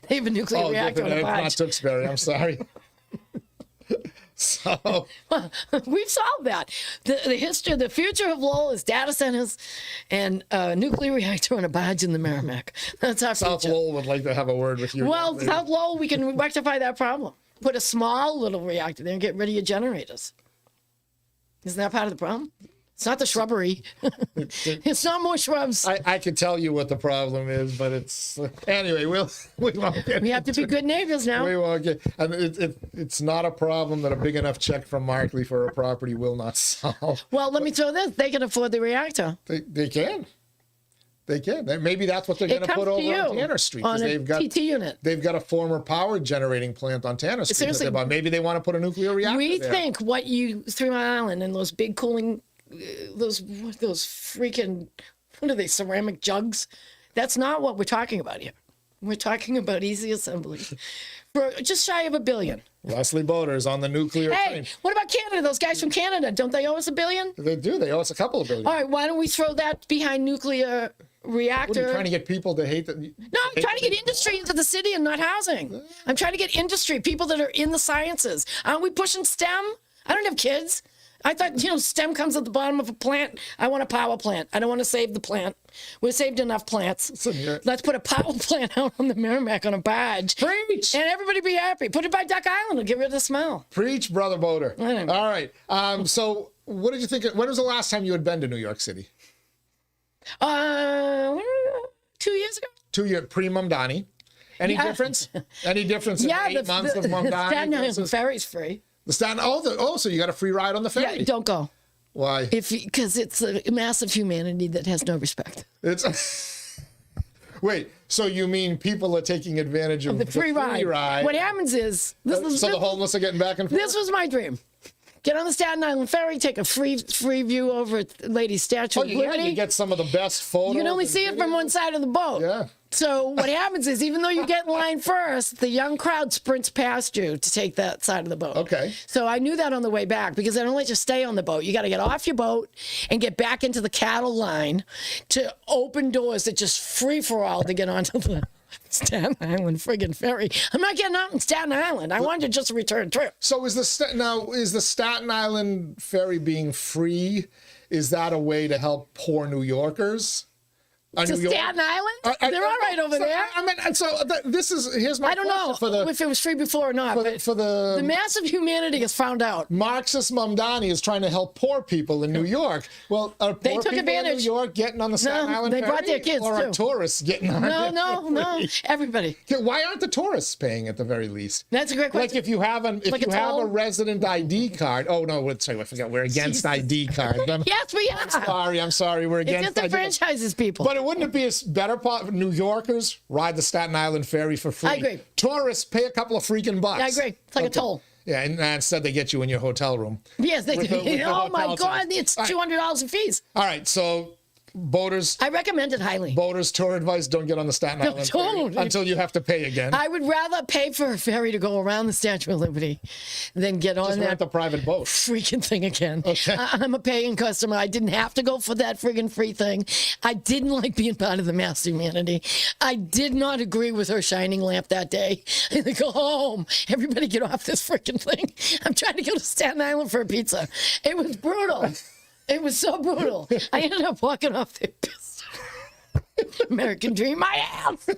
They have a nuclear reactor on the it's not barge. Tewksbury. I'm sorry. So We've solved that. The history, the future of Lowell is data centers and a nuclear reactor on a barge in the Merrimack. That's our South future. Lowell would like to have a word with you. Well, later. South Lowell, we can rectify that problem. Put a small little reactor there and get rid of your generators. Isn't that part of the problem? It's not the shrubbery. It's not more shrubs. I could tell you what the problem is, but it's anyway. We won't get. We have to be good neighbors now. We won't get. And it's not a problem that a big enough check from Markley for a property will not solve. Well, let me throw this. They can afford the reactor. They can. They can. Maybe that's what they're going It to comes put to over you on Tanner Street on a they've got TT unit. They've got a former power generating plant on Tanner Street. Seriously. that they're about. Maybe they want to put a nuclear reactor We there. think what you 3 Mile Island and those big cooling, those freaking, what are they, ceramic jugs? That's not what we're talking about here. We're talking about easy assembly for just shy of $1 billion. Leslie Bodor is on the nuclear Hey, train. what about Canada? Those guys from Canada, don't they owe us $1 billion? They do. They owe us a couple of billion. All right, why don't we throw that behind nuclear What are reactor? you trying to get people to hate that? No, I'm trying to get industry into the city and not housing. I'm trying to get industry, people that are in the sciences. Aren't we pushing STEM? I don't have kids. I thought, stem comes at the bottom of a plant. I want a power plant. I don't want to save the plant. We've saved enough plants. Let's put a power plant out on the Merrimack on a barge. Preach! And everybody be happy. Put it by Duck Island and get rid of the smell. Preach, Brother Bodor. All right. So what did you think? When was the last time you had been to New York City? 2 years ago. 2 years, pre-Mamdani. Any difference? Any difference in 8 months of Mamdani? Staten Island ferry's free. The Staten, so you got a free ride on the ferry? Yeah, don't go. Why? Because it's a massive humanity that has no respect. Wait, so you mean people are taking advantage of The free ride. What happens is... the homeless are getting back and forth? This was my dream. Get on the Staten Island ferry, take a free view over at Lady's Statue of Liberty. You get some of the best photos. You can only see it from one side of the boat. Yeah. So what happens is, even though you get in line first, the young crowd sprints past you to take that side of the boat. Okay. So I knew that on the way back, because they don't let you stay on the boat. You got to get off your boat and get back into the cattle line to open doors that just free for all to get onto the Staten Island friggin' ferry. I'm not getting out in Staten Island. I wanted just a return trip. So is the Staten Island ferry being free? Is that a way to help poor New Yorkers? To Staten Island? They're all right over there. Here's my I don't know if it was free before or not. The massive humanity has found out. Marxist Mamdani is trying to help poor people in New York. Well, are poor people in New York getting on the Staten Island ferry? They brought their kids, or too. Are tourists getting on it? No. Everybody. Why aren't the tourists paying at the very least? That's a great question. Like if you have a resident ID card. Oh no, sorry, I forgot. We're against ID cards. Yes, we are. I'm sorry. We're against ID cards. It disenfranchises people. But wouldn't it be a better part? New Yorkers ride the Staten Island ferry for free. I agree. Tourists pay a couple of freaking bucks. I agree. It's like a toll. Yeah, and instead they get you in your hotel room. Yes, they do. Oh my God, it's $200 in fees. All right, so Bodor's. I recommend it highly. Bodor's tour advice: don't get on the Staten Island ferry until you have to pay again. I would rather pay for a ferry to go around the Statue of Liberty than get on that private boat. Freaking thing again. Okay. I'm a paying customer. I didn't have to go for that friggin' free thing. I didn't like being part of the mass humanity. I did not agree with her shining lamp that day. I go home. Everybody get off this freaking thing. I'm trying to go to Staten Island for a pizza. It was brutal. It was so brutal. I ended up walking off there pissed. American dream, my ass.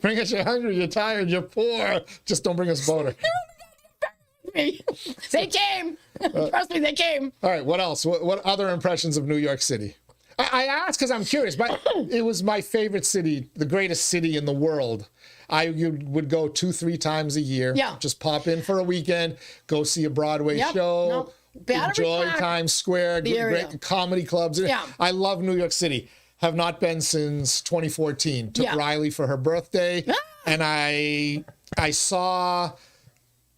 Bring us, you're hungry, you're tired, you're poor. Just don't bring us Bodor. They came. Trust me, they came. All right, what else? What other impressions of New York City? I asked because I'm curious, but it was my favorite city, the greatest city in the world. You would go 2-3 times a year. Yeah. Just pop in for a weekend, go see a Broadway show. No. Enjoy Times Square, great comedy clubs. Yeah. I love New York City. Have not been since 2014. Took Riley for her birthday, and I saw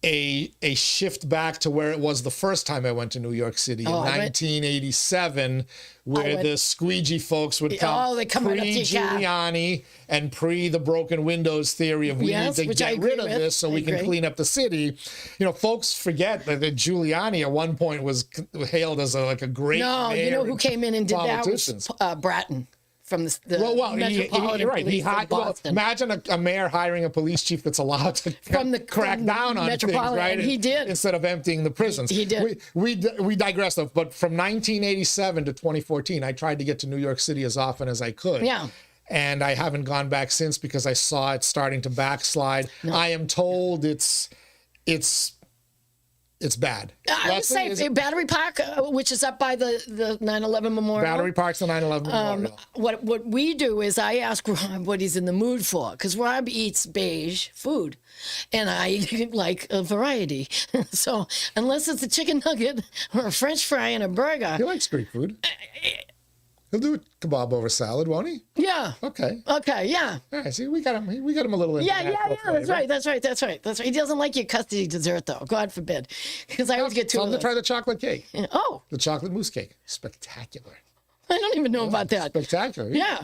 a shift back to where it was the first time I went to New York City in 1987, where the squeegee folks would come pre-Giuliani and pre the broken windows theory of we need to get rid of this so we can clean up the city. You know, folks forget that Giuliani at one point was hailed as a great mayor. You know who came in and did that was Bratton. From the Metropolitan Police of Boston. Imagine a mayor hiring a police chief that's allowed to crack down on things, right? He did. Instead of emptying the prisons. He did. We digress, though. But from 1987 to 2014, I tried to get to New York City as often as I could. Yeah. And I haven't gone back since because I saw it starting to backslide. No. I am told it's bad. I would say Battery Park, which is up by the 9/11 Memorial. Battery Park's the 9/11 Memorial. What we do is I ask Rob what he's in the mood for, because Rob eats beige food, and I like a variety. So unless it's a chicken nugget or a French fry and a burger. He likes Greek food. He'll do a kebab over salad, won't he? Yeah. Okay. Yeah. All right. See, we got him a little. Yeah. That's right. He doesn't like your custody dessert, though. God forbid, because I always get two. Tell him to try the chocolate cake. Oh. The chocolate mousse cake, spectacular. I don't even know about that. Spectacular. Yeah.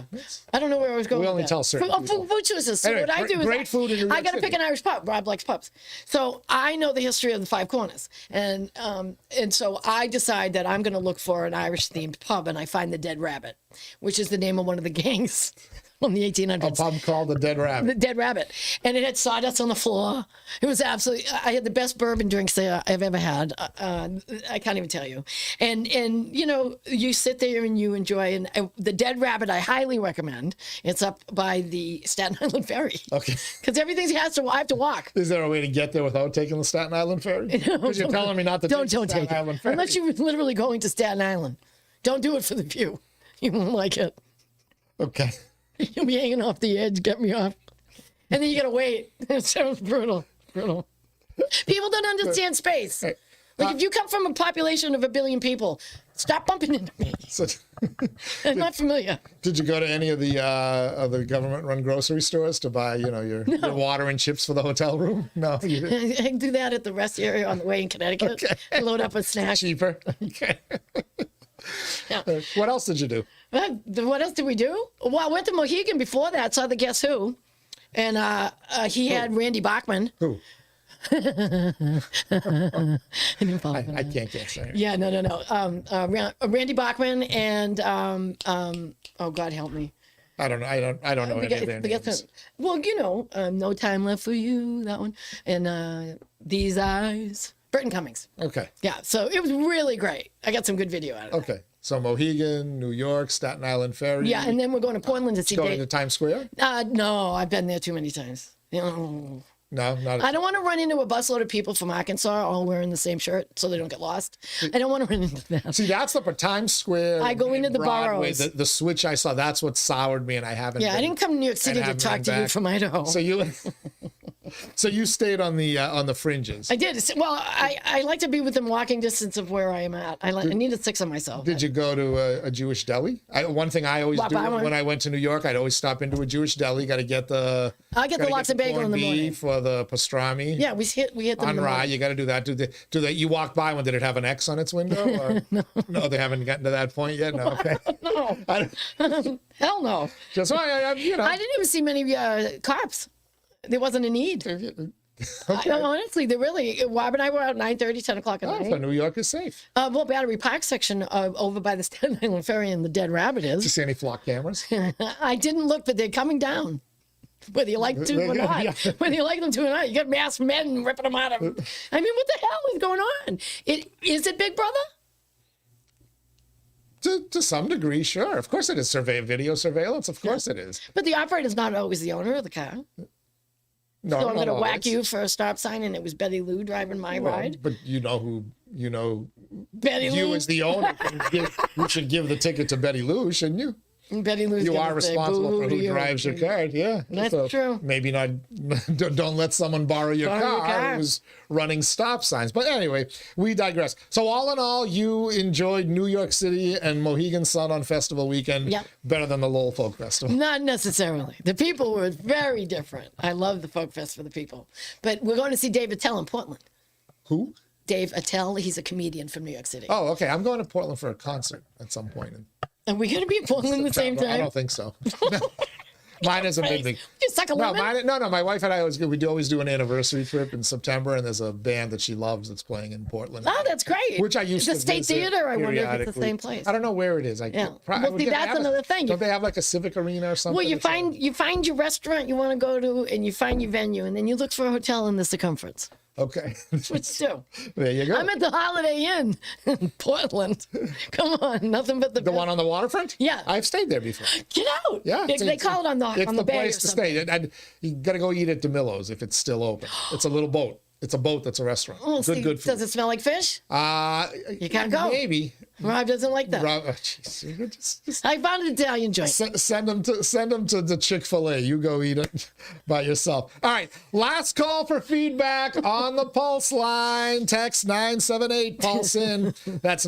I don't know where I was going. We only tell certain people. Food choices. So anyway, what I do is great food in New York I got to pick an Irish pub. Rob likes pubs. So I know the history of the Five Corners. And so I decide that I'm going to look for an Irish-themed pub, and I find the Dead Rabbit, which is the name of one of the gangs from the A 1800s. pub called the Dead The Rabbit. Dead Rabbit. And it had sawdust on the floor. It was absolutely, I had the best bourbon drinks there I've ever had. I can't even tell you. And you know, you sit there and you enjoy, and the Dead Rabbit I highly recommend. It's up by the Staten Island Ferry. Okay. Because everything I have to walk. Is there a way to get there without taking the Staten Island Ferry? Because you're telling me not to Don't take the Staten take Island it. Ferry. Unless you're literally going to Staten Island. Don't do it for the view. You won't like it. Okay. You'll be hanging off the edge, get me off. And then you gotta wait. It's so brutal. Brutal. People don't understand space. Like if you come from a population of 1 billion people, stop bumping into me. So, I'm not familiar. did you go to any of the government-run grocery stores to buy, you know, your water and chips for the hotel room? No, you didn't. I can do that at the rest area on the way in Connecticut. Okay. Load up a snack. Cheaper. Okay. Yeah. What else did you do? What else did we do? Well, I went to Mohegan before that, saw the Guess Who. And he had Randy Bachman. Who? I didn't follow that. I can't guess. Yeah, no. Randy Bachman and oh God help me. I don't know. I don't know any of their names. Well, you know, No Time Left for You, that one, and These Eyes, Burton Cummings. Okay. Yeah, so it was really great. I got some good video out of it. Okay. So Mohegan, New York, Staten Island Ferry. Yeah, and then we're going to Portland to see going Dave. to Times Square. No, I've been there too many times. You know, No, not. I don't want to run into a busload of people from Arkansas all wearing the same shirt so they don't get lost. I don't want to run into that. See, that's the Times Square. I go into the Broadway, boroughs. The switch I saw. That's what soured me, and I haven't. Yeah, I didn't come to New York City to haven't talk been to you back. from Idaho. So you. So you stayed on the fringes. I did. Well, I like to be within walking distance of where I am at. I need a 6 of myself. Did you go to a Jewish deli? One thing I always do when I went to New York, I'd always stop into a Jewish deli. Got to get the. I'll get the lox and bagel in the morning. Beef or the pastrami. Yeah, we hit them in On the rye, morning. you got to do that. Do they? You walked by one. Did it have an X on its window? Or? No, they haven't gotten to that point yet. No, okay. No, I, hell no. just you know. I didn't even see many cops. There wasn't a need. Honestly, they really. Rob and I were out 9:30, 10 o'clock at Oh, night. so New York is safe. Well, Battery Park section over by the Staten Island Ferry and the Dead Rabbit Did you is. see any flock cameras? I didn't look, but they're coming down. Whether you like to or not. Yeah. Whether you like them to or not. You got masked men ripping them out of. I mean, what the hell is going on? Is it Big Brother? To some degree, sure. Of course it is. Video surveillance. Of course it is. But the operator's not always the owner of the car. No, So I'm going to no, whack it's- you for a stop sign, and it was Betty Lou driving my well, ride. But you know who, Betty you Lou. as the owner, you should give the ticket to Betty Lou, shouldn't you? Betty Lou's You gonna are say, responsible "Boo for to who you." drives your car. Yeah, That's true. Maybe not. Don't let someone borrow your car who's running stop signs. But anyway, we digress. So all in all, you enjoyed New York City and Mohegan Sun on Festival Weekend Yep. better than the Lowell Folk Festival. Not necessarily. The people were very different. I love the Folk Fest for the people. But we're going to see Dave Attell in Portland. Who? Dave Attell, he's a comedian from New York City. Oh, okay. I'm going to Portland for a concert at some point. Are we going to be in Portland at the same I time? don't think so. Mine is a big thing. You suck a No, lemon? no. My wife and I always do an anniversary trip in September, and there's a band that she loves that's playing in Portland. Oh, that's great. Which I used the to State visit Theater. I wonder if it's the periodically. same place. I don't know where it is. Yeah. I Well, would see, get- that's have another thing. Don't they have like a civic arena or something? Well, you It's a- find your restaurant you want to go to, and you find your venue, and then you look for a hotel in the circumference. Okay. Which do. There you go. I'm at the Holiday Inn in Portland. Come on, nothing but The one on the waterfront? Yeah. I've stayed there before. Get out. Yeah. They call it on the It's the bay place or to something. stay. And you got to go eat at DeMillo's if it's still open. It's a little boat. It's a boat that's a restaurant. Oh, see, good food. does it smell like fish? You can't go. Maybe. Rob doesn't like that. Rob, oh, jeez. Just I found an Italian joint. send them to the Chick-fil-A. You go eat it by yourself. All right. Last call for feedback on the Pulse line. Text 978 Pulse in. That's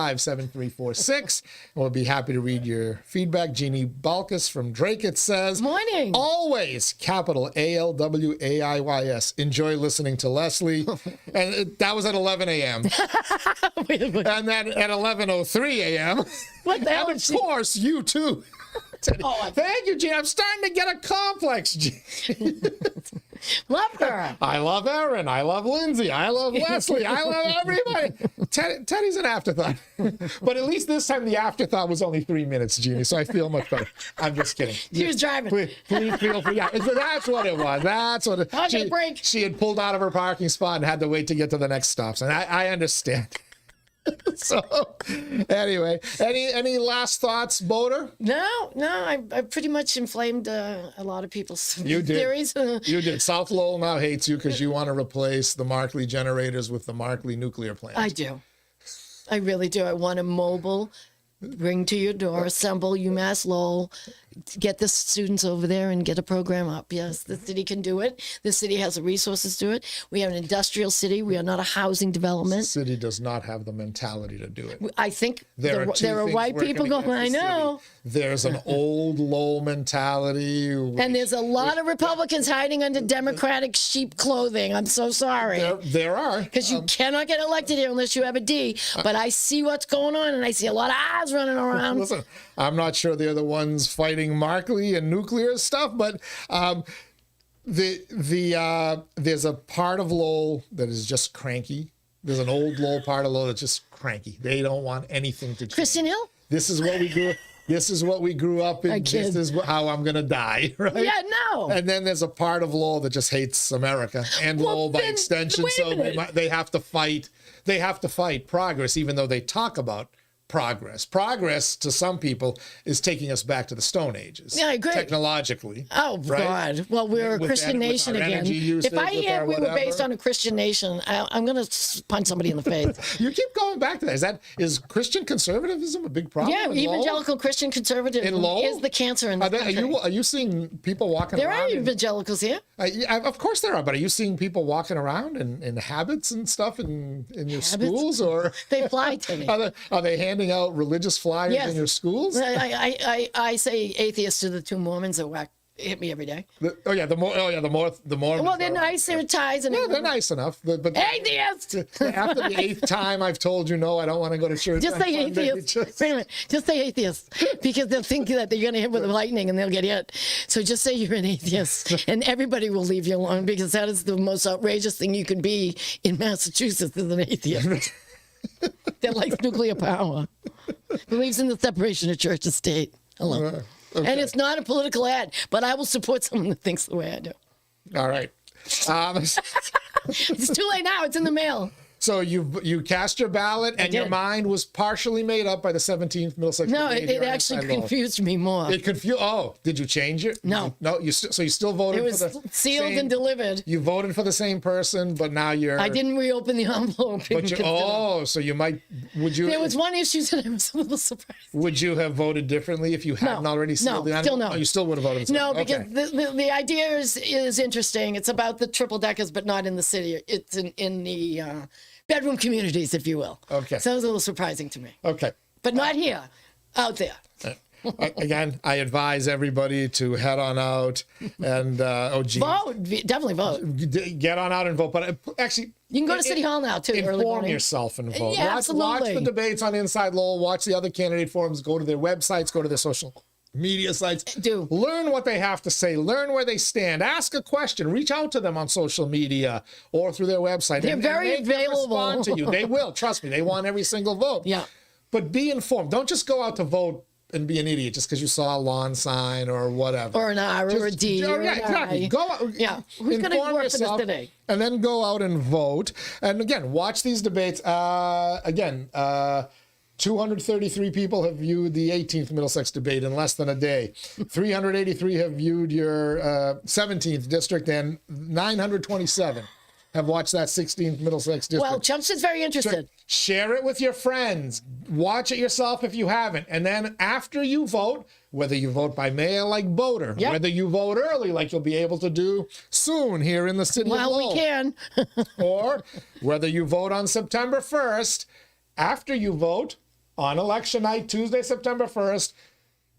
978-785-7346. We'll be happy to read your feedback. Jeannie Balkus from Drake, it says. Morning. Always capital ALWAIYS. Enjoy listening to Leslie. And that was at 11 a.m. Wait a minute. And then at 11:03 a.m. What the hell And is of she? course, you too. Oh, Thank you, Gene. I'm starting to get a complex, Gene. Love her. I love Erin. I love Lindsay. I love Leslie. I love everybody. Teddy's an afterthought. But at least this time the afterthought was only 3 minutes, Jeannie, so I feel much better. I'm just kidding. She was driving. Please feel free. Yeah, that's what it was. That's what it was. Break. She had pulled out of her parking spot and had to wait to get to the next stop. And I understand. So, anyway, any last thoughts, Bodor? No, I pretty much inflamed a lot of people's theories. You did. South Lowell now hates you because you want to replace the Markley generators with the Markley nuclear plant. I do. I really do. I want a mobile, bring to your door, assemble UMass Lowell, get the students over there and get a program up. Yes, the city can do it. The city has the resources to do it. We have an industrial city. We are not a housing development. The city does not have the mentality to do it. I think there are white people going, I know. There's an old Lowell mentality. And there's a lot of Republicans hiding under Democratic sheep clothing. I'm so sorry. There are. Because you cannot get elected here unless you have a D. But I see what's going on, and I see a lot of eyes running around. Listen, I'm not sure they're the ones fighting Markley and nuclear stuff, but there's a part of Lowell that is just cranky. There's an old Lowell part of Lowell that's just cranky. They don't want anything to change. Christian Hill? This is what we grew. This is what we grew up in. This is how I'm gonna die, right? Yeah, no. And then there's a part of Lowell that just hates America and Lowell by extension. So they have to fight. They have to fight progress, even though they talk about progress. Progress to some people is taking us back to the Stone Ages. Yeah, I agree. Technologically. Oh, right? God. Well, we're a Christian nation again. If I hear we were based on a Christian nation, I'm going to punch somebody in the face. You keep going back to that. Is Christian conservatism a big problem? Yeah, evangelical Christian conservatism is the cancer in the country. Are you seeing people walking around? There are evangelicals here. Of course there are, but are you seeing people walking around in habits and stuff in your schools? Or they fly to me. Are they handing out religious flyers in your schools? I say atheists to the two Mormons that hit me every day. The Mormons. Well, they're nice. They're ties and they're nice enough. But atheist. After the 8th time I've told you no, I don't want to go to church. Just say atheist. Wait a minute. Just say atheist, because they'll think that they're going to hit with lightning and they'll get hit. So just say you're an atheist, and everybody will leave you alone, because that is the most outrageous thing you can be in Massachusetts, is an atheist. That likes nuclear power, believes in the separation of church and state. Hello. Okay. And it's not a political ad, but I will support someone that thinks the way I do. All right. It's too late now. It's in the mail. So you cast your ballot, and your mind was partially made up by the 17th Middlesex. No, it actually confused me more. It confused. Oh, did you change it? No. No. So you still voted. It was for the sealed same, and delivered. You voted for the same person, but now you're. I didn't reopen the envelope. But so you might. Would you? There was one issue that I was a little surprised. Would you have voted differently if you hadn't already sealed the envelope? Still no. Oh, you still would have voted. No, because the idea is interesting. It's about the triple deckers, but not in the city. It's in the bedroom communities, if you will. Okay. So it was a little surprising to me. Okay. But not here, out there. Again, I advise everybody to head on out and vote. Definitely vote. Get on out and vote. But actually, you can go to City Hall now too. Inform yourself and vote. Yeah, absolutely. Watch the debates on Inside Lowell. Watch the other candidate forums. Go to their websites. Go to their social media sites. Learn what they have to say. Learn where they stand. Ask a question. Reach out to them on social media or through their website. They're very available. Respond to you. They will. Trust me. They want every single vote. Yeah. But be informed. Don't just go out to vote and be an idiot just because you saw a lawn sign or whatever. Or an R or a D. Exactly. Go out. Yeah. Who's going to work for this today? And then go out and vote. And again, watch these debates. 233 people have viewed the 18th Middlesex debate in less than a day. 383 have viewed your 17th district, and 927 have watched that 16th Middlesex district. Well, Chumpson's very interested. Share it with your friends. Watch it yourself if you haven't. And then after you vote, whether you vote by mail like Bodor, whether you vote early like you'll be able to do soon here in the city of Lowell. Well, we can. Or whether you vote on September 1st, after you vote, on election night, Tuesday, September 1st,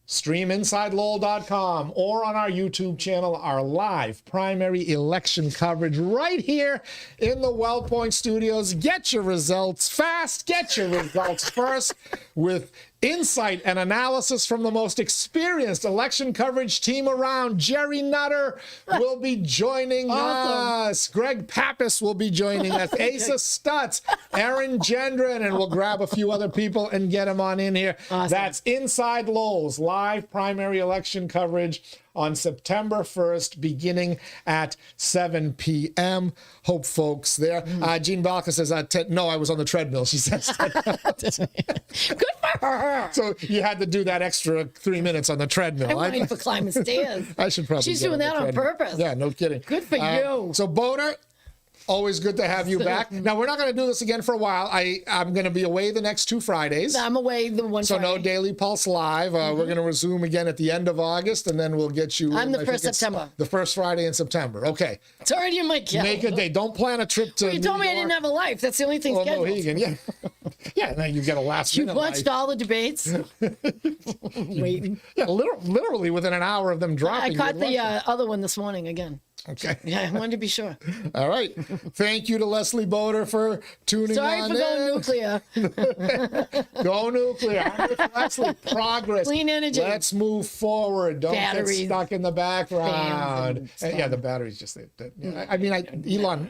stream InsideLowell.com or on our YouTube channel, our live primary election coverage right here in the WellPoint studios. Get your results fast. Get your results first with Insight and analysis from the most experienced election coverage team around. Jerry Nutter will be joining us. Greg Pappas will be joining us. Asa Stutz, Aaron Gendron, and we'll grab a few other people and get them on in here. Awesome. That's Inside Lowell's live primary election coverage on September 1st, beginning at 7 p.m. Hope folks there. Jean Balka says, no, I was on the treadmill, she says. Good for her. So you had to do that extra 3 minutes on the treadmill. I'm waiting for climbing stairs. I should probably She's get doing the that on treadmill. purpose. Yeah, no kidding. Good for you. So Bodor, always good to have you back. Now, we're not going to do this again for a while. I'm going to be away the next 2 Fridays. I'm away the one So Friday. no Daily Pulse Live. We're going to resume again at the end of August, and then we'll get you. I'm the I think 1st it's September. The first Friday in September. Okay. It's already in my calendar. Make a day. Don't plan a trip to You told me I didn't have a life. That's the only thing scheduled. Mohegan. Yeah. Yeah, now you get a last You minute watched life. all the debates? Waiting. Yeah, literally within an hour of them I dropping. caught you the had lunch. other one this morning again. Okay. Yeah, I wanted to be sure. All right. Thank you to Leslie Bodor for tuning Sorry on for going in. nuclear. Go nuclear. I'm with Leslie. Progress. Clean energy. Let's move forward. Don't Batteries. get stuck in the background. Fans and Yeah, the batteries just. I mean,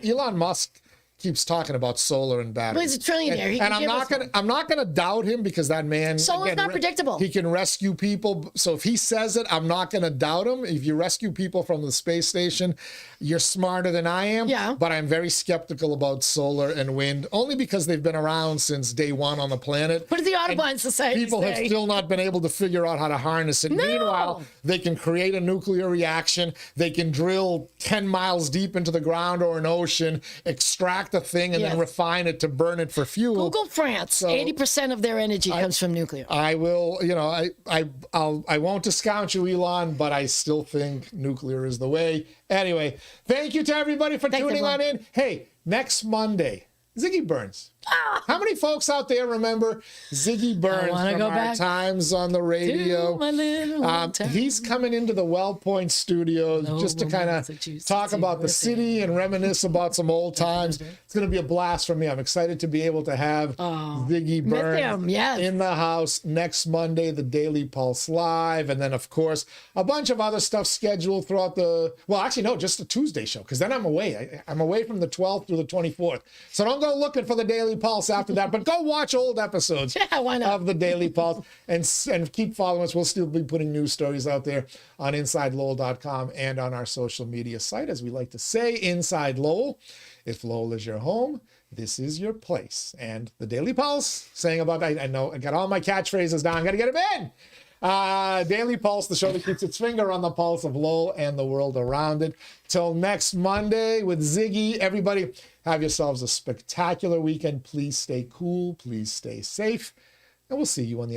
Elon Musk keeps talking about solar and batteries. Well, he's a trillionaire. He And can I'm not gonna doubt him, because that man. Solar's not predictable. He can rescue people. So if he says it, I'm not gonna doubt him. If you rescue people from the space station, you're smarter than I am. Yeah. But I'm very skeptical about solar and wind, only because they've been around since day one on the planet. What did the Audubon Society People have say? still not been able to figure out how to harness it. No. Meanwhile, they can create a nuclear reaction. They can drill 10 miles deep into the ground or an ocean, extract a thing, and then Yes. refine it to burn it for fuel. Google France. 80% of their energy comes from nuclear. I will, I won't discount you, Elon, but I still think nuclear is the way. Anyway, thank you to everybody for Thanks, tuning everyone. on in. Hey, next Monday, Ziggy Burns. How many folks out there remember Ziggy Burns wanna from go our back times on the radio? To my little town. He's coming into the Well Point Studios just to kind of talk about the city and reminisce about some old times. It's going to be a blast for me. I'm excited to be able to have Ziggy Met Burns him, yes. in the house next Monday, the Daily Pulse Live, and then, of course, a bunch of other stuff scheduled throughout just the Tuesday show, because then I'm away. I'm away from the 12th through the 24th. So don't go looking for the Daily Pulse after that, but go watch old episodes Yeah, why not? of the Daily Pulse and keep following us. We'll still be putting news stories out there on InsideLowell.com and on our social media site. As we like to say, Inside Lowell. If Lowell is your home, this is your place. And the Daily Pulse, saying about, I know I got all my catchphrases down, got to get them in. Daily Pulse, the show that keeps its finger on the pulse of Lowell and the world around it. Till next Monday with Ziggy. Everybody, have yourselves a spectacular weekend. Please stay cool. Please stay safe. And we'll see you on the